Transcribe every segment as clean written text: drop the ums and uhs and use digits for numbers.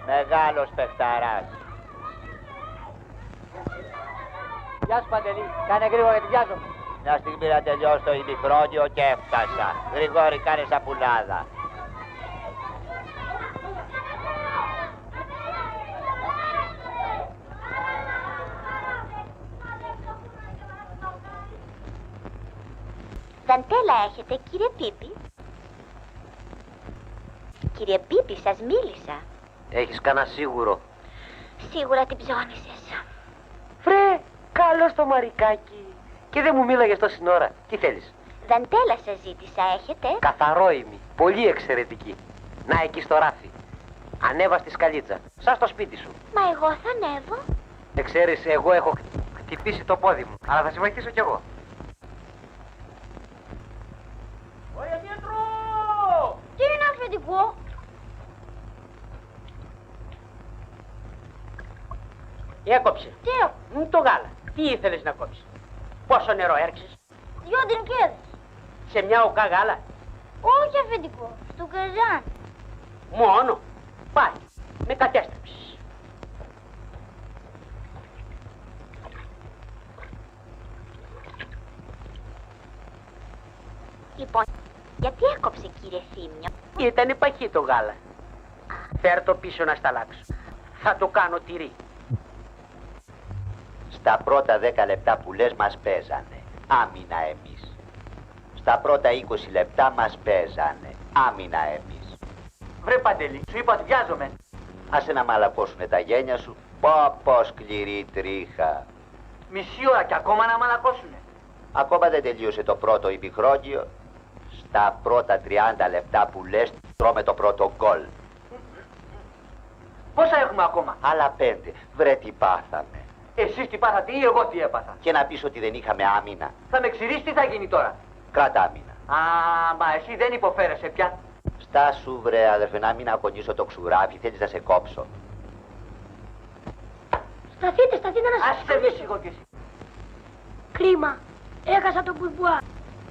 Μεγάλος παιχταράς. Γεια σου Παντελή, κάνε γρήγορα γιατί βιάζομαι. Μια στιγμή να τελειώσω το ημιχρόνιο και έφτασα. Γρηγόρη, κάνε σαπουλάδα. Δαντέλα έχετε, κύριε Πίπη? Κύριε Πίπη, σας μίλησα. Έχεις κανένα σίγουρο? Σίγουρα την ψώνισες. Βρε, καλό το μαρικάκι. Και δεν μου μίλαγες τόση ώρα. Τι θέλεις? Δαντέλα σας ζήτησα, έχετε? Καθαρό ημι, πολύ εξαιρετική. Να εκεί στο ράφι. Ανέβα στη σκαλίτσα, σαν στο σπίτι σου. Μα εγώ θα ανέβω. Ξέρεις, εγώ έχω χτυπήσει το πόδι μου, αλλά θα σε βοηθήσω κι εγώ. Ωραία, Πιέτρο! Τι είναι αφεντικό? Έκοψε. Τι? Το γάλα. Τι ήθελες να κόψεις? Πόσο νερό έριξες? 2 τρινκέδες. Σε μια οκά γάλα? Όχι αφεντικό, στο καζάν. Μόνο. Πάλι. Με κατέστρεψες. Λοιπόν, γιατί έκοψε κύριε Θήμιο? Ήτανε παχύ το γάλα. Φέρ' το πίσω να σταλάξω. Θα το κάνω τυρί. Στα πρώτα 10 λεπτά που λες μας παίζανε. Άμυνα εμείς. Στα πρώτα 20 λεπτά μας παίζανε. Άμυνα εμείς. Βρε Παντελή, σου είπα ότι βιάζομαι. Άσε να μαλακώσουνε τα γένια σου. Πω σκληρή τρίχα. Μισή ώρα κι ακόμα να μαλακώσουνε. Ακόμα δεν τελείωσε το πρώτο ημιχρόνιο. Στα πρώτα 30 λεπτά που λες τρώμε το πρώτο γκολ. Πόσα έχουμε ακόμα? Άλλα 5. Βρε τι πάθαμε. Εσείς τι πάθατε ή εγώ τι έπαθα? Και να πεις ότι δεν είχαμε άμυνα. Θα με ξηρίσει, τι θα γίνει τώρα? Κράτα άμυνα. Α, μα εσύ δεν υποφέρεσαι πια. Στάσου βρε αδερφέ, να μην ακονίσω το ξουράφι. Θέλεις να σε κόψω. Σταθείτε να σας Άσε με σιγό κι εσύ. Κρίμα, έχασα τον μπουρμπουά.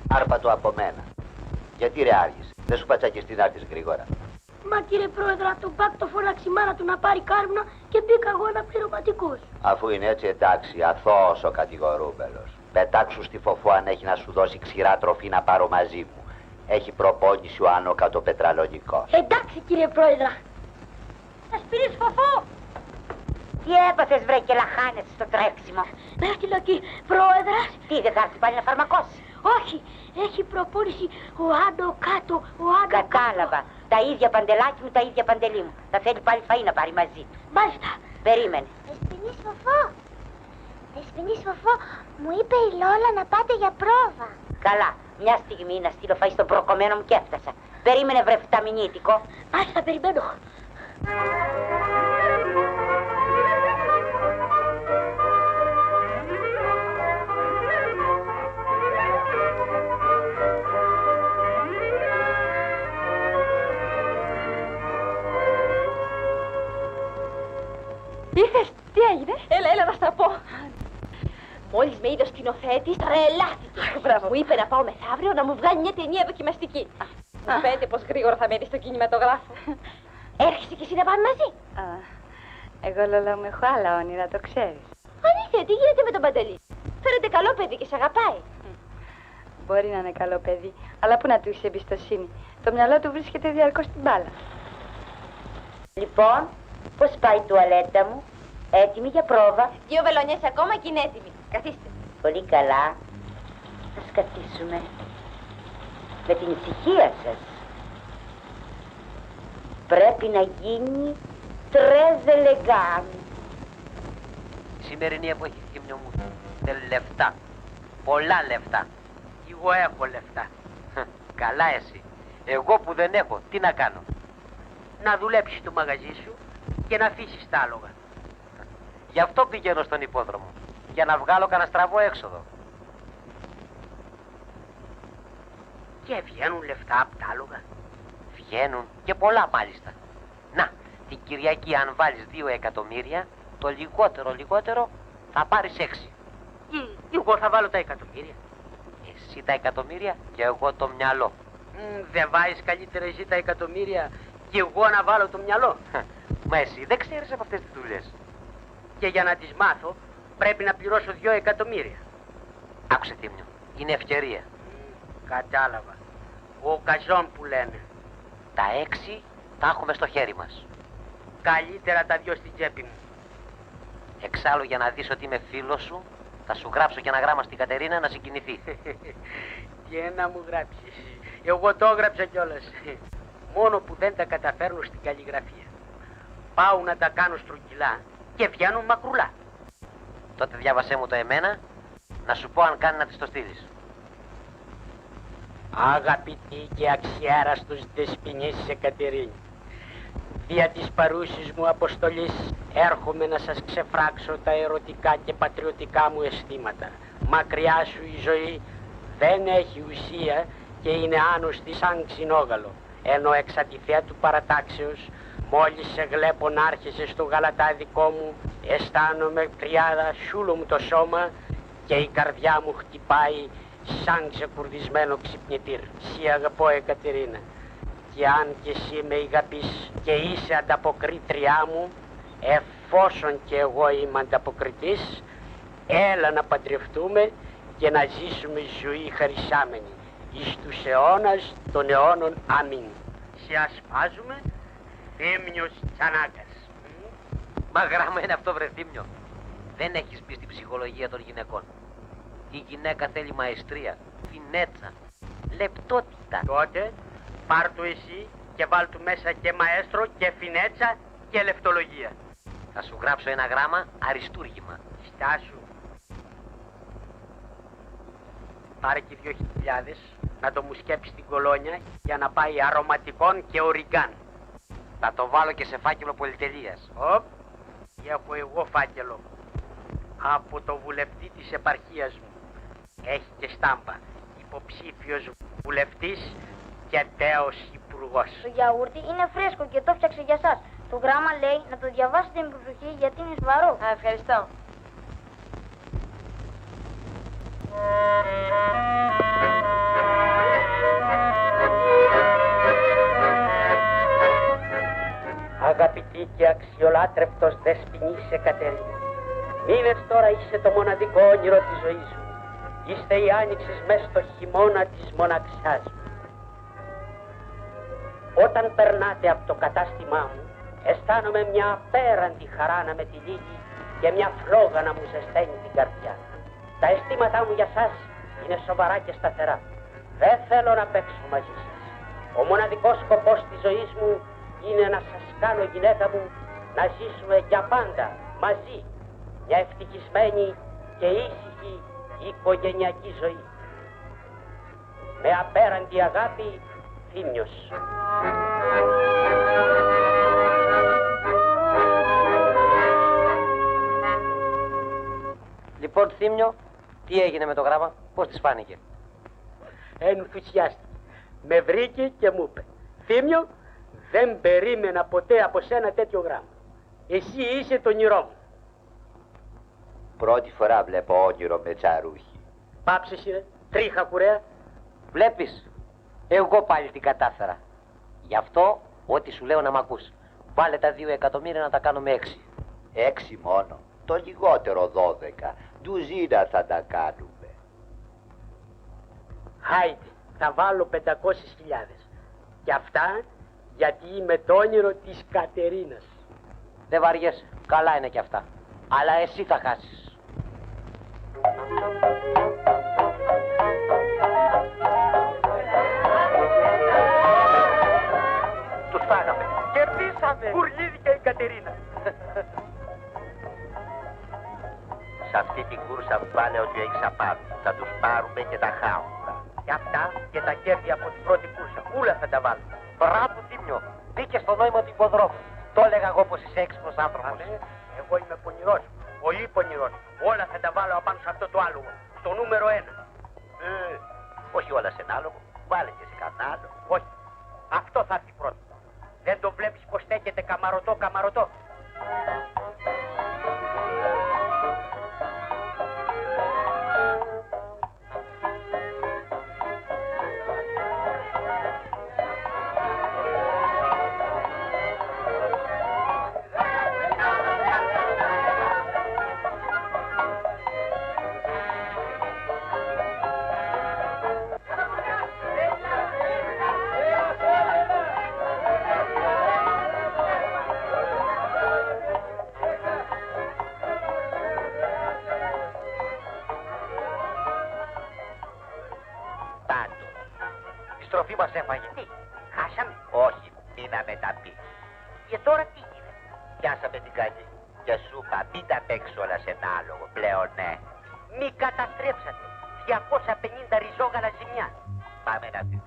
Άρπα το από μένα. Γιατί ρε άργησε? Δεν σου πατσακιστεί να έρθεις γρήγορα? Μα κύριε πρόεδρε, από τον Μπακ το φώναξε η μάνα του να πάρει κάρβουνα και μπήκα εγώ αναπληρωματικός. Αφού είναι έτσι εντάξει, αθώος ο κατηγορούμενος. Πετάξου στη φοφό αν έχει να σου δώσει ξηρά τροφή να πάρω μαζί μου. Έχει προπόνηση ο Άνω κατοπετραλογικός. Εντάξει κύριε πρόεδρε. Θα σπηρείς φοφό. Τι έπαθες βρε και λαχάνεσαι στο τρέξιμο? Με έστειλε εκεί πρόεδρας. Τι δεν θα έρθει πάλι να φαρμακώσει? Όχι, έχει προπόνηση ο Άνω κάτω, ο Άνω κάτω. Κατάλαβα. Τα ίδια παντελάκι μου, τα ίδια παντελή μου. Θα θέλει πάλι φαΐ να πάρει μαζί του. Μάλιστα. Περίμενε. Δεσποινής φοφό. Δεσποινής φοφό, μου είπε η Λόλα να πάτε για πρόβα. Καλά. Μια στιγμή να στείλω φαΐ στον προκομμένο μου και έφτασα. Περίμενε βρε φταμινίτικο. Μάλιστα, περιμένω. Μόλις με είδε ο σκηνοθέτης, τρελάθηκε. Μου είπε να πάω μεθαύριο να μου βγάλει μια ταινία δοκιμαστική. Μου φαίνεται πως γρήγορα θα μένει στο κινηματογράφο. Έρχεσαι κι εσύ να πάμε μαζί? Εγώ, Λόλα μου, έχω άλλα όνειρα, το ξέρεις. Αλήθεια, τι γίνεται με τον Παντελή? Φαίνεται καλό παιδί και σε αγαπάει. Μπορεί να είναι καλό παιδί, αλλά πού να του είσαι εμπιστοσύνη. Το μυαλό του βρίσκεται διαρκώς στην μπάλα. Λοιπόν, πώς πάει η τουαλέτα μου? Έτοιμη για πρόβα? 2 βελονιές ακόμα και είναι έτοιμη. Καθίστε. Πολύ καλά. Ας καθίσουμε. Με την ησυχία σας. Πρέπει να γίνει τρες ελεγάν. Η σημερινή εποχή, Θήμιο μου, θέλει λεφτά. Πολλά λεφτά. Εγώ έχω λεφτά. Καλά εσύ. Εγώ που δεν έχω, τι να κάνω? Να δουλέψεις το μαγαζί σου και να αφήσεις τα άλογα. Γι' αυτό πηγαίνω στον υπόδρομο. Για να βγάλω κανένα στραβό έξοδο. Και βγαίνουν λεφτά από τα άλογα. Βγαίνουν και πολλά μάλιστα. Να, την Κυριακή αν βάλεις 2 εκατομμύρια, το λιγότερο θα πάρεις 6. Εγώ θα βάλω τα εκατομμύρια. Εσύ τα εκατομμύρια και εγώ το μυαλό. Δεν βάζεις καλύτερα εσύ τα εκατομμύρια και εγώ να βάλω το μυαλό? Μα εσύ δεν ξέρεις από αυτές τις δουλειές. Και για να τις μάθω πρέπει να πληρώσω 2 εκατομμύρια. Άκουσε Θήμιο, είναι ευκαιρία. Κατάλαβα. Ο καζόν που λένε. Τα 6 τα έχουμε στο χέρι μας. Καλύτερα τα 2 στην τσέπη μου. Εξάλλου για να δεις ότι είμαι φίλος σου, θα σου γράψω και ένα γράμμα στην Κατερίνα να συγκινηθεί. Και να μου γράψεις. Εγώ το έγραψα κιόλας. Μόνο που δεν τα καταφέρνω στην καλλιγραφία. Πάω να τα κάνω στρογγυλά και βγαίνουν μακρουλά. Τότε διάβασέ μου το εμένα, να σου πω αν κάνει να της το στείλεις. Αγαπητή και αξιάραστος δεσποινής Εκατερίνη, δια της παρούσης μου αποστολής έρχομαι να σας ξεφράξω τα ερωτικά και πατριωτικά μου αισθήματα. Μακριά σου η ζωή δεν έχει ουσία και είναι άνοστη σαν ξινόγαλο, ενώ εξ αντιθέτου παρατάξεως μόλις σε βλέπω να άρχεσαι στο γαλατάδικό μου, αισθάνομαι τριάδα σούλο μου το σώμα και η καρδιά μου χτυπάει σαν ξεκουρδισμένο ξυπνητήρ. Σε αγαπώ Εκατερίνα, και αν και εσύ με αγαπείς και είσαι ανταποκρίτριά μου, εφόσον και εγώ είμαι ανταποκριτής, έλα να παντρευτούμε και να ζήσουμε ζωή χαρισάμενη εις τους αιώνας των αιώνων. Αμήν. Σε ασπάζουμε, Θήμιος Τσανάκας. Μα γράμμα είναι αυτό βρε Θήμιο. Δεν έχεις μπει στην ψυχολογία των γυναικών. Η γυναίκα θέλει μαεστρία, φινέτσα, λεπτότητα. Τότε πάρ' το εσύ και βάλ' του μέσα και μαέστρο και φινέτσα και λεπτολογία. Θα σου γράψω ένα γράμμα αριστούργημα. Στάσου. Πάρε και 2.000 να το μου σκέψει στην κολόνια για να πάει αρωματικών και οριγκάν. Θα το βάλω και σε φάκελο πολυτελείας. Οπ, έχω εγώ φάκελο. Από το βουλευτή της επαρχίας μου. Έχει και στάμπα. Υποψήφιος βουλευτής και τέος υπουργός. Το γιαούρτι είναι φρέσκο και το φτιάξε για σας. Το γράμμα λέει να το διαβάσετε με προσοχή γιατί είναι σοβαρό. Ευχαριστώ. Αγαπητή και αξιολάτρευτος δεσποινής Εκατερίνη, μήνες τώρα είσαι το μοναδικό όνειρο της ζωής μου. Είστε η άνοιξης μες στο χειμώνα της μοναξιάς μου. Όταν περνάτε από το κατάστημά μου, αισθάνομαι μια απέραντη χαρά να με τυλίγει και μια φλόγα να μου ζεσταίνει την καρδιά. Τα αισθήματά μου για σας είναι σοβαρά και σταθερά. Δεν θέλω να παίξω μαζί σας. Ο μοναδικός σκοπός της ζωής μου είναι να σας κάνω γυναίκα μου να ζήσουμε για πάντα μαζί μια ευτυχισμένη και ήσυχη οικογενειακή ζωή. Με απέραντη αγάπη, Θήμιος. Λοιπόν Θήμιο, τι έγινε με το γράμμα, πώς της φάνηκε? Ενθουσιάστηκε. Με βρήκε και μου είπε, Θήμιο, δεν περίμενα ποτέ από σένα τέτοιο γράμμα. Εσύ είσαι το όνειρό μου. Πρώτη φορά βλέπω όνειρο με τσαρούχι. Πάψε εσύ, ρε. Τρίχα κουρέα. Βλέπεις, εγώ πάλι την κατάφερα. Γι' αυτό, ό,τι σου λέω να μ' ακούς. Βάλε τα 2 εκατομμύρια να τα κάνουμε 6. 6 μόνο. Το λιγότερο 12. Ντουζίνα θα τα κάνουμε. Χάιντε, θα βάλω 500.000. Και αυτά γιατί είμαι το όνειρο της Κατερίνας. Δεν βαριέσαι, καλά είναι κι αυτά. Αλλά εσύ θα χάσεις. Τους φάγαμε. Κερδίσαμε. Κουρλίδηκε η Κατερίνα. Σε αυτή την κούρσα βάλε ότι έχεις απάνω. Θα τους πάρουμε και τα χάουρα. Και αυτά και τα κέρδη από την πρώτη κούρσα. Ούλα θα τα βάλω. Μπράβο, Τίμιο. Μπήκε στο νόημα του υποδρόμου. Το έλεγα εγώ πως είσαι έξυπνος άνθρωπος. Εγώ είμαι πονηρός. Πολύ πονηρός. Όλα θα τα βάλω απάνω σε αυτό το άλογο. Στο νούμερο 1. Όχι όλα σε ένα άλογο. Βάλε και σε κανένα άλλο. Όχι. Αυτό θα έρθει πρώτο. Δεν το βλέπεις πως στέκεται καμαρωτό. Στροφή μας έφαγε. Τι, χάσαμε. Όχι, μείναμε τα πει. Και τώρα τι γίνεται. Πιάσαμε την καλή. Και σου είπα, μην τα παίξεις όλα σε ένα άλογο. Πλέον ναι. Μη καταστρέψατε. 250 ριζόγαλα ζημιά. Πάμε να δούμε.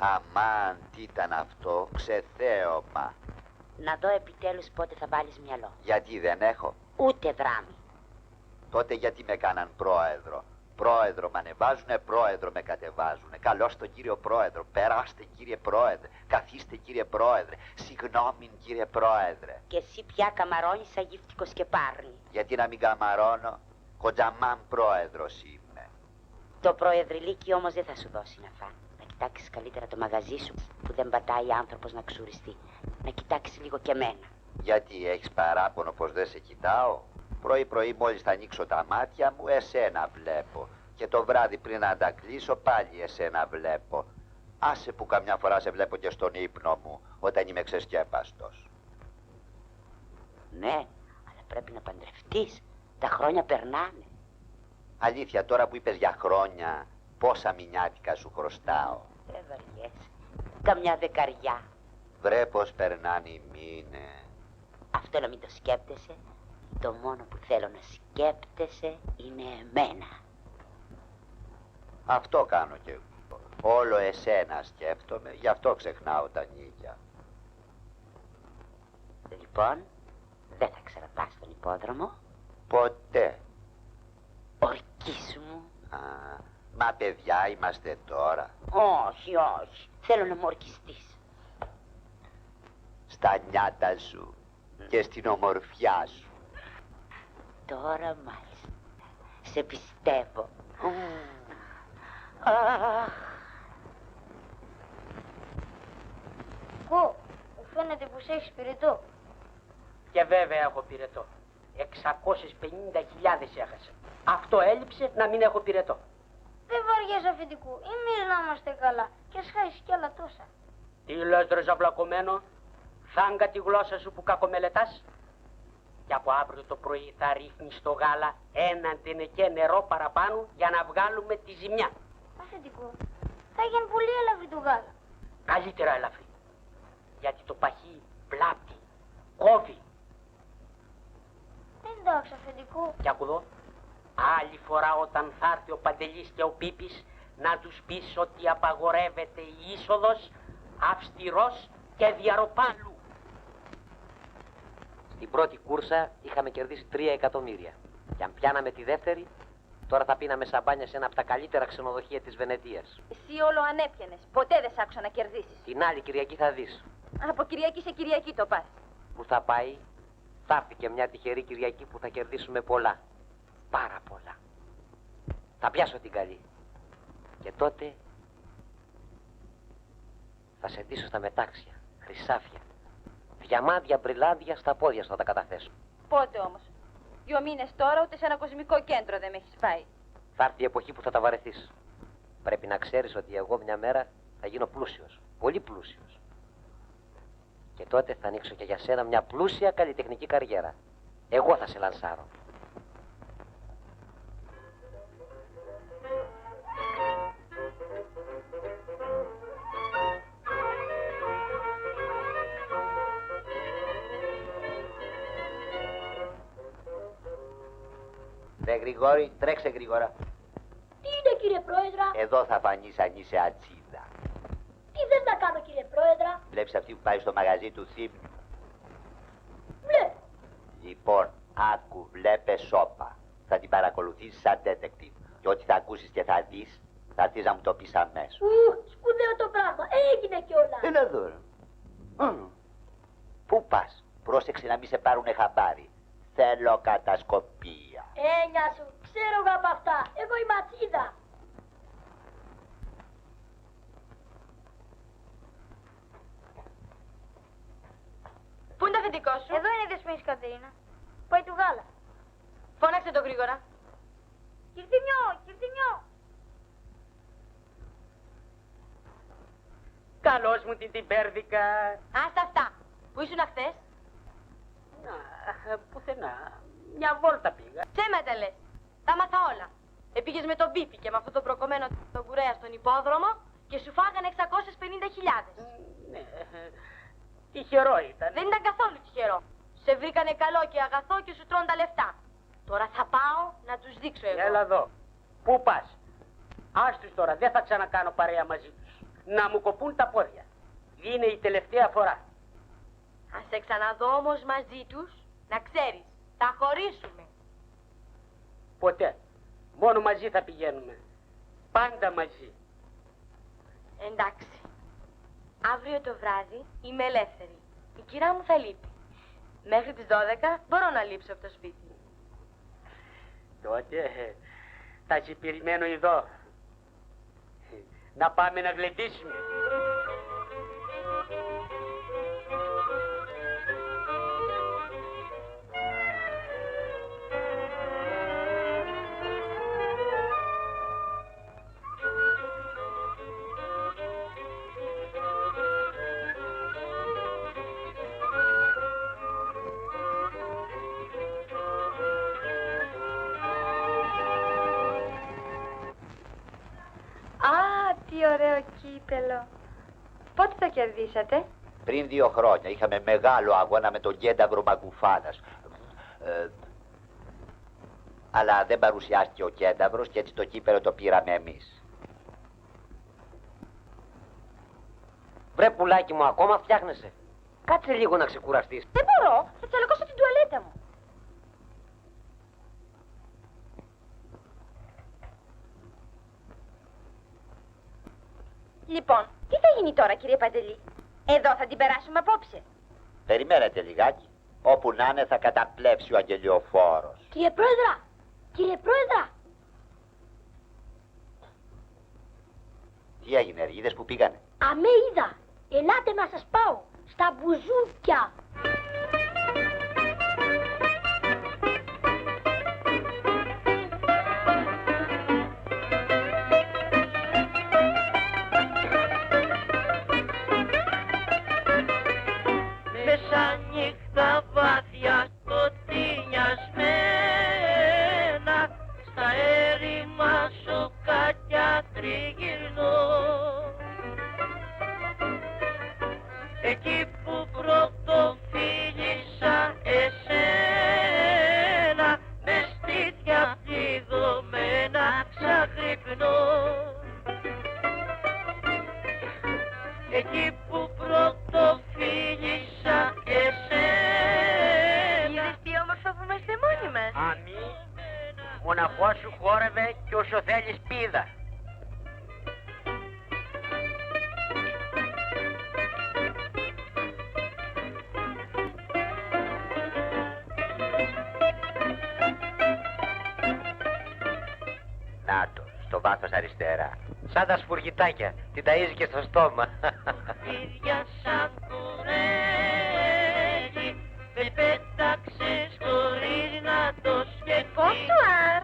Αμάν, τι ήταν αυτό, ξεθέωμα. Να δω επιτέλους πότε θα βάλεις μυαλό. Γιατί δεν έχω. Ούτε δράμη. Τότε γιατί με κάναν πρόεδρο. Πρόεδρο με ανεβάζουνε, πρόεδρο με κατεβάζουνε. Καλώς τον κύριο πρόεδρο. Περάστε κύριε πρόεδρε. Καθίστε κύριε πρόεδρε. Συγγνώμη κύριε πρόεδρε. Και εσύ πια καμαρώνεις αγύφτικος και πάρνει. Γιατί να μην καμαρώνω. Κοντζαμάν πρόεδρος είμαι. Το προεδρυλίκι όμως δεν θα σου δώσει να φάνε. Να κοιτάξεις καλύτερα το μαγαζί σου που δεν πατάει άνθρωπος να ξουριστεί. Να κοιτάξεις λίγο και εμένα. Γιατί έχεις παράπονο πως δεν σε κοιτάω. Πρωί-πρωί μόλις θα ανοίξω τα μάτια μου εσένα βλέπω. Και το βράδυ πριν να τα κλείσω πάλι εσένα βλέπω. Άσε που καμιά φορά σε βλέπω και στον ύπνο μου όταν είμαι ξεσκέπαστος. Ναι, αλλά πρέπει να παντρευτείς. Τα χρόνια περνάνε. Αλήθεια τώρα που είπες για χρόνια πόσα μηνιάτικα σου χρωστάω. Δεν βαριέσαι. Καμιά δεκαριά. Βρε πως περνάνε οι μήνες. Αυτό να μην το σκέπτεσαι. Το μόνο που θέλω να σκέπτεσαι είναι εμένα. Αυτό κάνω κι εγώ. Όλο εσένα σκέφτομαι, γι' αυτό ξεχνάω τα νύχια. Λοιπόν, δεν θα ξαναπάς στον υπόδρομο. Ποτέ. Ορκίσου μου. Α, μα παιδιά είμαστε τώρα. Όχι, όχι. Θέλω να μου ορκιστείς. Στα νιάτα σου και στην ομορφιά σου. Τώρα μάλιστα. Σε πιστεύω. Κο, μου φαίνεται πως έχεις πυρετό. Και βέβαια έχω πυρετό. 650.000 έχασα. Αυτό έλειψε να μην έχω πυρετό. Δεν βαριές αφεντικού, εμείς να είμαστε καλά και σχάσεις κι άλλα τόσα. Τι λες ρε ζαβλακωμένο, θάγκα τη γλώσσα σου που κακομελετάς. Και από αύριο το πρωί θα ρίχνεις στο γάλα έναν τενεκέ νερό παραπάνω για να βγάλουμε τη ζημιά. Αφεντικού, θα γίνει πολύ ελαφρύ το γάλα. Καλύτερα ελαφρύ. γιατί το παχύ πλάπτει, κόβει. Εντάξει, αφεντικού. Κι άκου εδώ, άλλη φορά όταν θα έρθει ο Παντελής και ο Πίπης, να τους πεις ότι απαγορεύεται η είσοδος αυστηρός και διαρροπάλου. Στην πρώτη κούρσα είχαμε κερδίσει 3 εκατομμύρια. Και αν πιάναμε τη δεύτερη, τώρα θα πίναμε σαμπάνια σε ένα από τα καλύτερα ξενοδοχεία της Βενετίας. Εσύ όλο ανέπιανες. Ποτέ δεν σ' άκουσα να κερδίσεις. Την άλλη Κυριακή θα δεις. Από Κυριακή σε Κυριακή το πας. Που θα πάει, θα έρθει και μια τυχερή Κυριακή που θα κερδίσουμε πολλά. Πάρα πολλά. Θα πιάσω την καλή. Και τότε θα σε ντύσω στα μετάξια, χρυσάφια. Διαμάντια, μπριλάντια στα πόδια σου θα τα καταθέσω. Πότε όμως? 2 μήνες τώρα ούτε σε ένα κοσμικό κέντρο δεν με έχεις πάει. Θα έρθει η εποχή που θα τα βαρεθείς. Πρέπει να ξέρεις ότι εγώ μια μέρα θα γίνω πλούσιος. Πολύ πλούσιος. Και τότε θα ανοίξω και για σένα μια πλούσια καλλιτεχνική καριέρα. Εγώ θα σε λανσάρω. Γρηγόρη, τρέξε γρήγορα. Τι είναι κύριε Πρόεδρα? Εδώ θα φανείς αν είσαι ατσίδα. Τι δεν θα κάνω κύριε Πρόεδρα? Βλέπεις αυτή που πάει στο μαγαζί του Θύμνου? Βλέπω. Λοιπόν, άκου, βλέπε σώπα. Θα την παρακολουθήσεις σαν detective. Και ό,τι θα ακούσεις και θα δεις, θα έρθεις να μου το πεις αμέσως. Σπουδαίο το πράγμα. Έγινε κιόλας. Έλα εδώ. Πού πας? Πρόσεξε να μην σε πάρουνε χαμπάρι. Θέλω κατασκοπία. Έννοια σου. Ξέρω εγώ από αυτά. Εγώ είμαι ατσίδα. Πού είναι το αφεντικό σου? Εδώ είναι η Δεσποινής Κατερίνα. Πάει του γάλα. Φώναξε το γρήγορα. Κυρτινιό, κυρτινιό. Καλώς μου την πέρδικα. Άστα αυτά. Πού ήσουν χθες? Πουθενά. Μια βόλτα πήγα. Ψέματα λες. Τα μάθα όλα. Πήγες με τον Πίπη και με αυτό το προκομμένο τον κουρέα στον υπόδρομο και σου φάγανε 650.000. Ναι, τυχερό ήταν. Δεν ήταν καθόλου τυχερό. Σε βρήκανε καλό και αγαθό και σου τρώνε τα λεφτά. Τώρα θα πάω να τους δείξω εγώ. Έλα εδώ. Πού πας? Άστους τώρα, δεν θα ξανακάνω παρέα μαζί τους. Να μου κοπούν τα πόδια. Είναι η τελευταία φορά. Αν σε ξαναδώ όμως μαζί τους, να ξέρεις, θα χωρίσουμε. Ποτέ. Μόνο μαζί θα πηγαίνουμε. Πάντα μαζί. Εντάξει. Αύριο το βράδυ είμαι ελεύθερη. Η κυρά μου θα λείπει. Μέχρι τις 12 μπορώ να λείψω από το σπίτι. Τότε θα σε περιμένω εδώ. Να πάμε να γλεντήσουμε. Τι ωραίο κύπελο. Πότε το κερδίσατε? Πριν 2 χρόνια είχαμε μεγάλο αγώνα με τον Κένταβρο Μαγκουφάνας. Αλλά δεν παρουσιάστηκε ο Κένταβρος και έτσι το κύπελο το πήραμε εμείς. Βρε πουλάκι μου, ακόμα φτιάχνεσαι. Κάτσε λίγο να ξεκουραστείς. Δεν μπορώ. Θα τσαλακώσω την τουαλέτα μου. Λοιπόν, τι θα γίνει τώρα, κύριε Παντελή? Εδώ θα την περάσουμε απόψε. Περιμένετε λιγάκι. Όπου να είναι θα καταπλέψει ο αγγελιοφόρος. Κύριε Πρόεδρα. Κύριε Πρόεδρα. Τι έγινε, είδες που πήγανε? Αμέ είδα. Ελάτε να σας πάω. Στα μπουζούκια. Μεσάνυχτα βάθια σκοτεινιασμένα στα έρημα σοκάκια τριγυρνώ εκεί δείπνο, εκεί που πρώτο φίλησα εσένα. Είδες τι όμορφα που είμαστε μόνοι μας. Αμή, μοναχός σου χόρευε κι όσο θέλεις πήδα. Να το, στο βάθος αριστερά. Σαν τα σφουργητάκια. Την ταΐζει και στο στόμα. Πίδια σαν κουρέλι, με πέταξες χωρίς να το σκεφτείς. Bonsoir.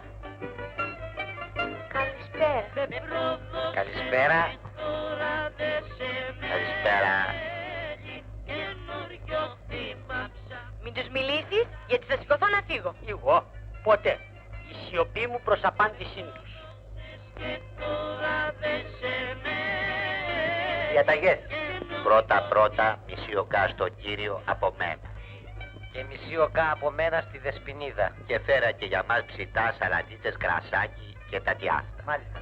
Καλησπέρα. Με προδώσεις Καλησπέρα. τώρα δεν σε Καλησπέρα. μένει, καινούριο θύμα ψάχνω. Μην τους μιλήσεις, γιατί θα σηκωθώ να φύγω. Εγώ, ποτέ. Η σιωπή μου προς απάντησή τους. Και τώρα δεν σε μένει. Διαταγές. Πρώτα, μισή οκά στον κύριο από μένα. Και μισή οκά από μένα στη Δεσποινίδα. Και φέρα και για μας ψητά, σαλαντίτσες, κρασάκι και τα τιάστα. Μάλιστα.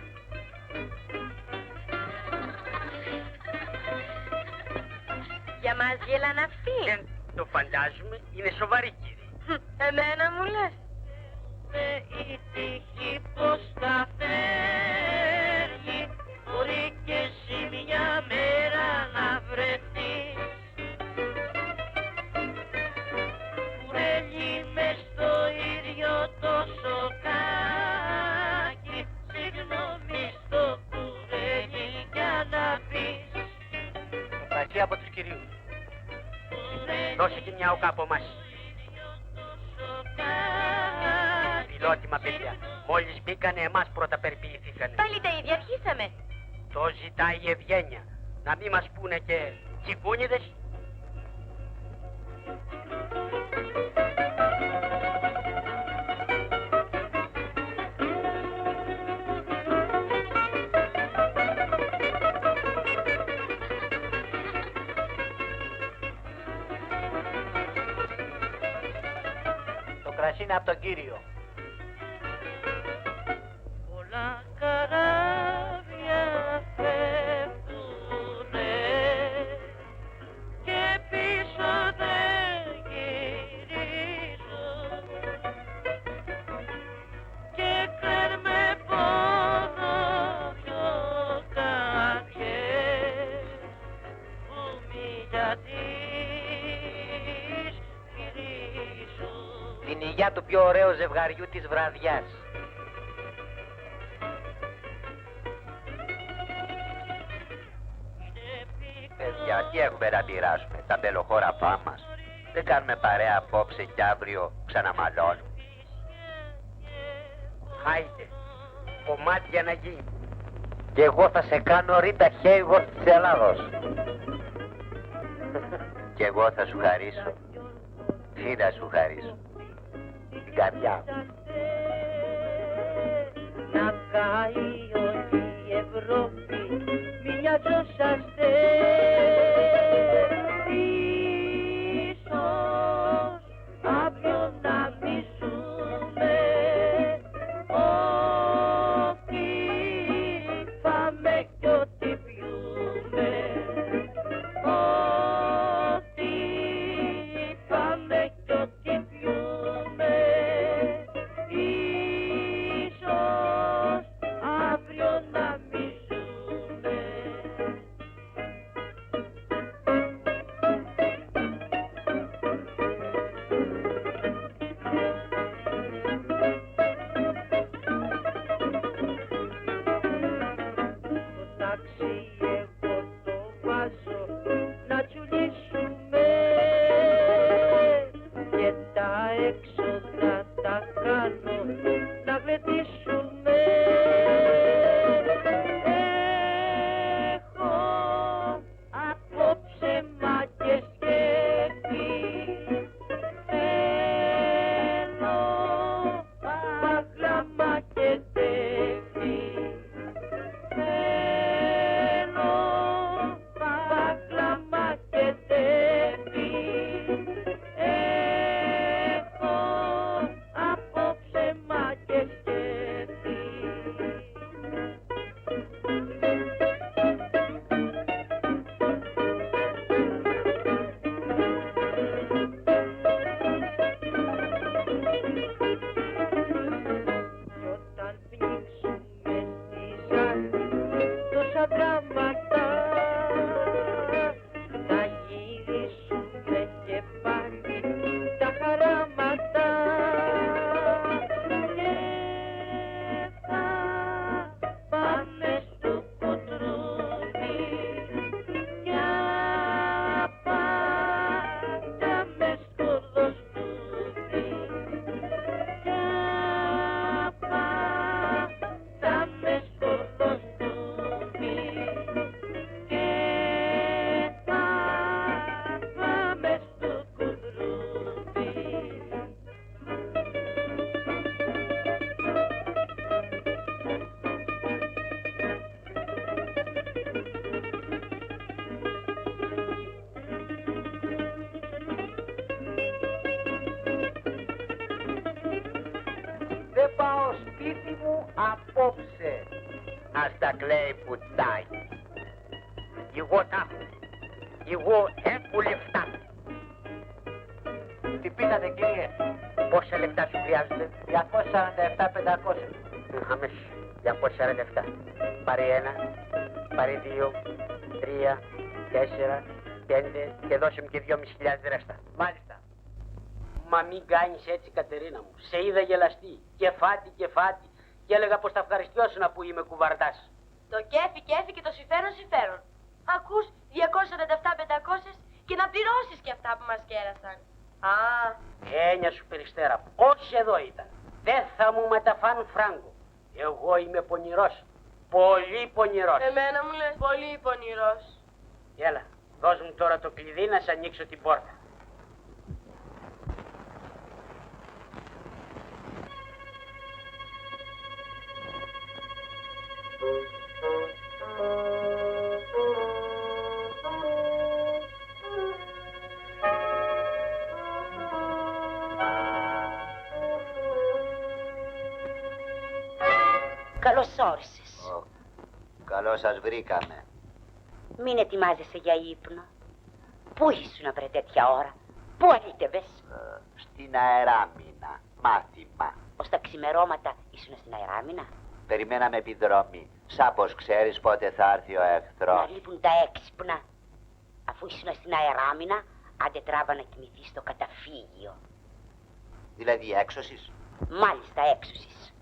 Για μας γέλαν αυτοί. Το φαντάζομαι, είναι σοβαρή κύριε. Εμένα μου λες. Με η τύχη πως τα φέρνει, μπορεί και εσύ μια μέρα να βρεθείς. Κουρέλι μες στο ίδιο το σοκάκι, συγγνώμη στο κουρέλι για να πεις. Το κρασί από τους κυρίους. Δώσε και μια οκά από εμάς. Φιλότιμα παιδιά, μόλις μπήκανε εμάς πρώτα περιποιηθήκανε. Πάλι τα ίδια αρχίσαμε. Το ζητάει η ευγένεια. Να μην μας πούνε και τσιγκούνιδες. Το κρασί είναι από τον κύριο. Πολλά καράβια φεύγουνε και πίσω δεν γυρίζουν και κλαίμε πόνο δυο καρδιές που μη γιατί γυρίζουν. Την υγειά του πιο ωραίου ζευγαριού της βραδιάς. Παιδιά, τι έχουμε να μοιράσουμε, τα μπελοχώραφά μας. Δεν κάνουμε παρέα απόψε κι αύριο ξαναμαλώνουμε. Χάιτε, κομμάτια να γίνει. Και εγώ θα σε κάνω Ρίτα Χέιγορτ της Ελλάδος. Κι εγώ θα σου χαρίσω. Τι να σου χαρίσω? Την καρδιά μου. Να καεί όλη η Ευρώπη, μην νοιάζοσαστε. Ίσως αύριο να μη ζούμε, ό,τι πάμε κι ό,τι πιούμε, ό,τι πάμε κι ό,τι πιούμε. Ίσως αύριο να μη ζούμε. Μας τα κλαίει πουτάκι. Εγώ τα έχω. Εγώ έχω λεφτά. Τι πήρατε, κύριε? Πόσα λεφτά σου χρειάζονται? 247-500. Αμέσως. 247. Πάρε ένα, πάρε δύο, τρία, 4, 5 και δώσε μου και 2.500 ρέστα. Μάλιστα. Μα μην κάνεις έτσι, Κατερίνα μου. Σε είδα γελαστή. Και φάτη. Και έλεγα πως θα ευχαριστιώσουν που είμαι κουβαρτάς. Το κέφι και το συμφέρον. Ακούς, 247-500 και να πληρώσεις και αυτά που μας κέρασαν. Α, Έννοια σου περιστέρα. Όσοι εδώ ήταν. Δεν θα μου μεταφάνουν φράγκο. Εγώ είμαι πονηρός. Πολύ πονηρός. εμένα μου λες πολύ πονηρός. Έλα, δώσ' μου τώρα το κλειδί να σ' ανοίξω την πόρτα. Καλώς όρισες. Καλώς σας βρήκαμε. Μην ετοιμάζεσαι για ύπνο. Πού ήσουν βρε τέτοια ώρα? Πού αλήτευες? Στην αεράμινα. Μάθημα. Ως τα ξημερώματα ήσουν στην αεράμινα. Περιμέναμε επιδρομή. Σαν πως ξέρεις πότε θα έρθει ο Να εχθρός. λείπουν τα έξυπνα. Αφού ήσουν στην αεράμινα, άντε τράβα να κοιμηθείς στο καταφύγιο. Δηλαδή έξωσης. Μάλιστα έξουσης.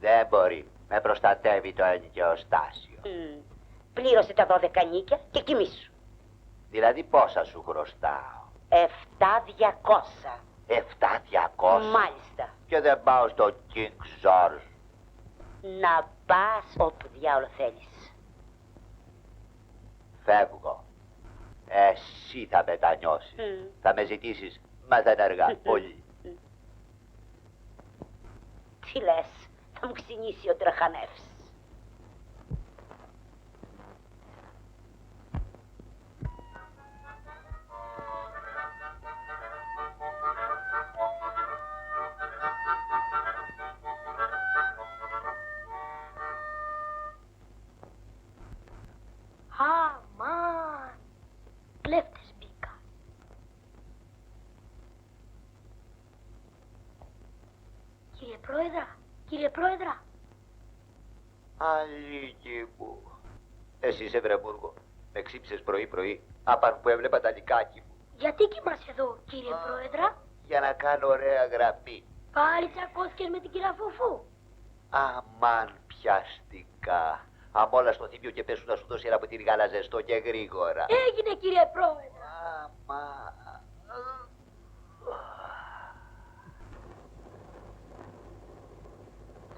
Δεν μπορεί. Με προστατεύει το ενοικιοστάσιο. Πλήρωσε τα 12 νίκια και κοιμήσου. Δηλαδή πόσα σου χρωστάω? 7.200. 7.200. Μάλιστα. Και δεν πάω στο King George. Να πας όπου διάολο θέλεις. Φεύγω. Εσύ θα μετανιώσεις. Θα με ζητήσεις, μα δεν αργά. Πολύ. Τι λες, θα μου ξυνήσει ο τραχανεύς. Αμάν, κλέφτες μπήκα. Κύριε Πρόεδρα. Αλίκη μου. Εσύ είσαι Βρεμούργο. Με ξύψες πρωί-πρωί, άπαν που έβλεπα τα λικάκι μου. Γιατί κοιμάσαι εδώ, κύριε Πρόεδρα? Για να κάνω ωραία γραμμή. Πάλι τσακώθηκες με την κυρία Φουφού. Αμάν πιαστικά. Αμόλα στο θύμιο και πέσουν να σου δώσει ένα ποτήρι γάλα ζεστό και γρήγορα. Έγινε, κύριε Πρόεδρα. Αμάν.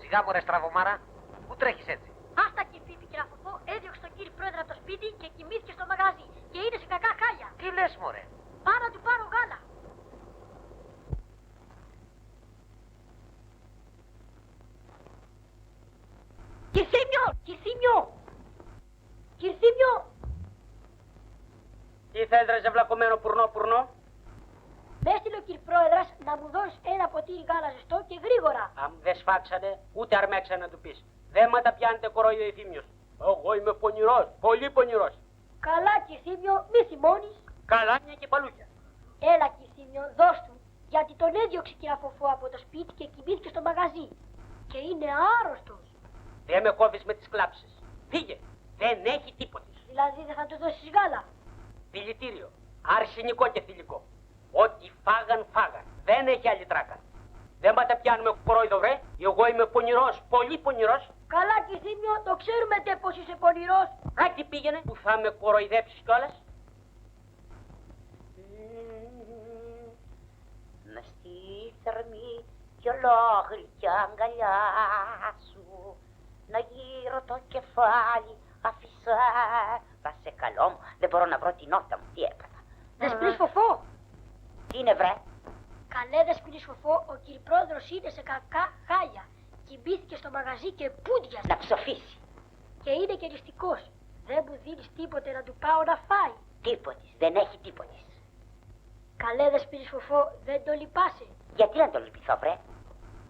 Σιγά μου ρε στραβωμάρα, πού τρέχεις έτσι? Άστα κηφίτη, κυρία Φουφού, έδιωξε τον κύριο Πρόεδρα από το σπίτι και κοιμήθηκε στο μαγαζί. Και είναι σε κακά χάλια. Τι λες μωρέ? Πάω να του πάρω γάλα. Κυρθήμιο! Τι θα έδραζε βλακωμένο πουρνό? Με έστειλε ο κύριος Πρόεδρας να μου δώσει ένα ποτήρι γάλα ζεστό και γρήγορα. Αν δεν σφάξανε, ούτε αρμέξανε να του πεις. Δεν μα τα πιάνετε κορόιδο η Θήμιος. Εγώ είμαι πονηρός, πολύ πονηρός. Καλά, Κυρθήμιο, μη θυμώνεις. Καλά μια και παλούκια. Έλα, Κυρθήμιο, δώσ' του. Γιατί τον έδιωξε κυρία Φοφό από το σπίτι και κοιμήθηκε στο μαγαζί. Και είναι άρρωστος. Δεν με κόβεις με τις κλάψεις. Φύγε, δεν έχει τίποτα. Δηλαδή δεν θα του δώσεις γάλα. Δηλητήριο, αρσενικό και θηλυκό. Ό,τι φάγαν. Δεν έχει άλλη τράκα. Δεν μα τα πιάνουμε κορόιδο βρε. Εγώ είμαι πονηρός, πολύ πονηρός. Καλά, Κυρθήμιο, το ξέρουμε τε πως είσαι πονηρός. Κάτι πήγαινε που θα με κοροϊδέψεις κιόλας. Μες στη θερμή κι ολόκληρη αγκαλιά σου να γύρω το κεφάλι αφήσα. Θα σε καλό μου, δεν μπορώ να βρω την νότα μου, τι έπαθα. Δεσποινής Φοφό. Τι είναι βρε? Καλέ Δεσποινής Φοφό, ο κυρπρόεδρος είναι σε κακά χάλια. Κοιμήθηκε στο μαγαζί και πούντιασε. Να ψοφήσει. Και είναι και ληστικός. Δεν μου δίνεις τίποτε να του πάω να φάει. Τίποτης, δεν έχει τίποτης. Καλέ Δεσποινής Φοφό, δεν το λυπάσαι. Γιατί να το λυπηθώ βρε?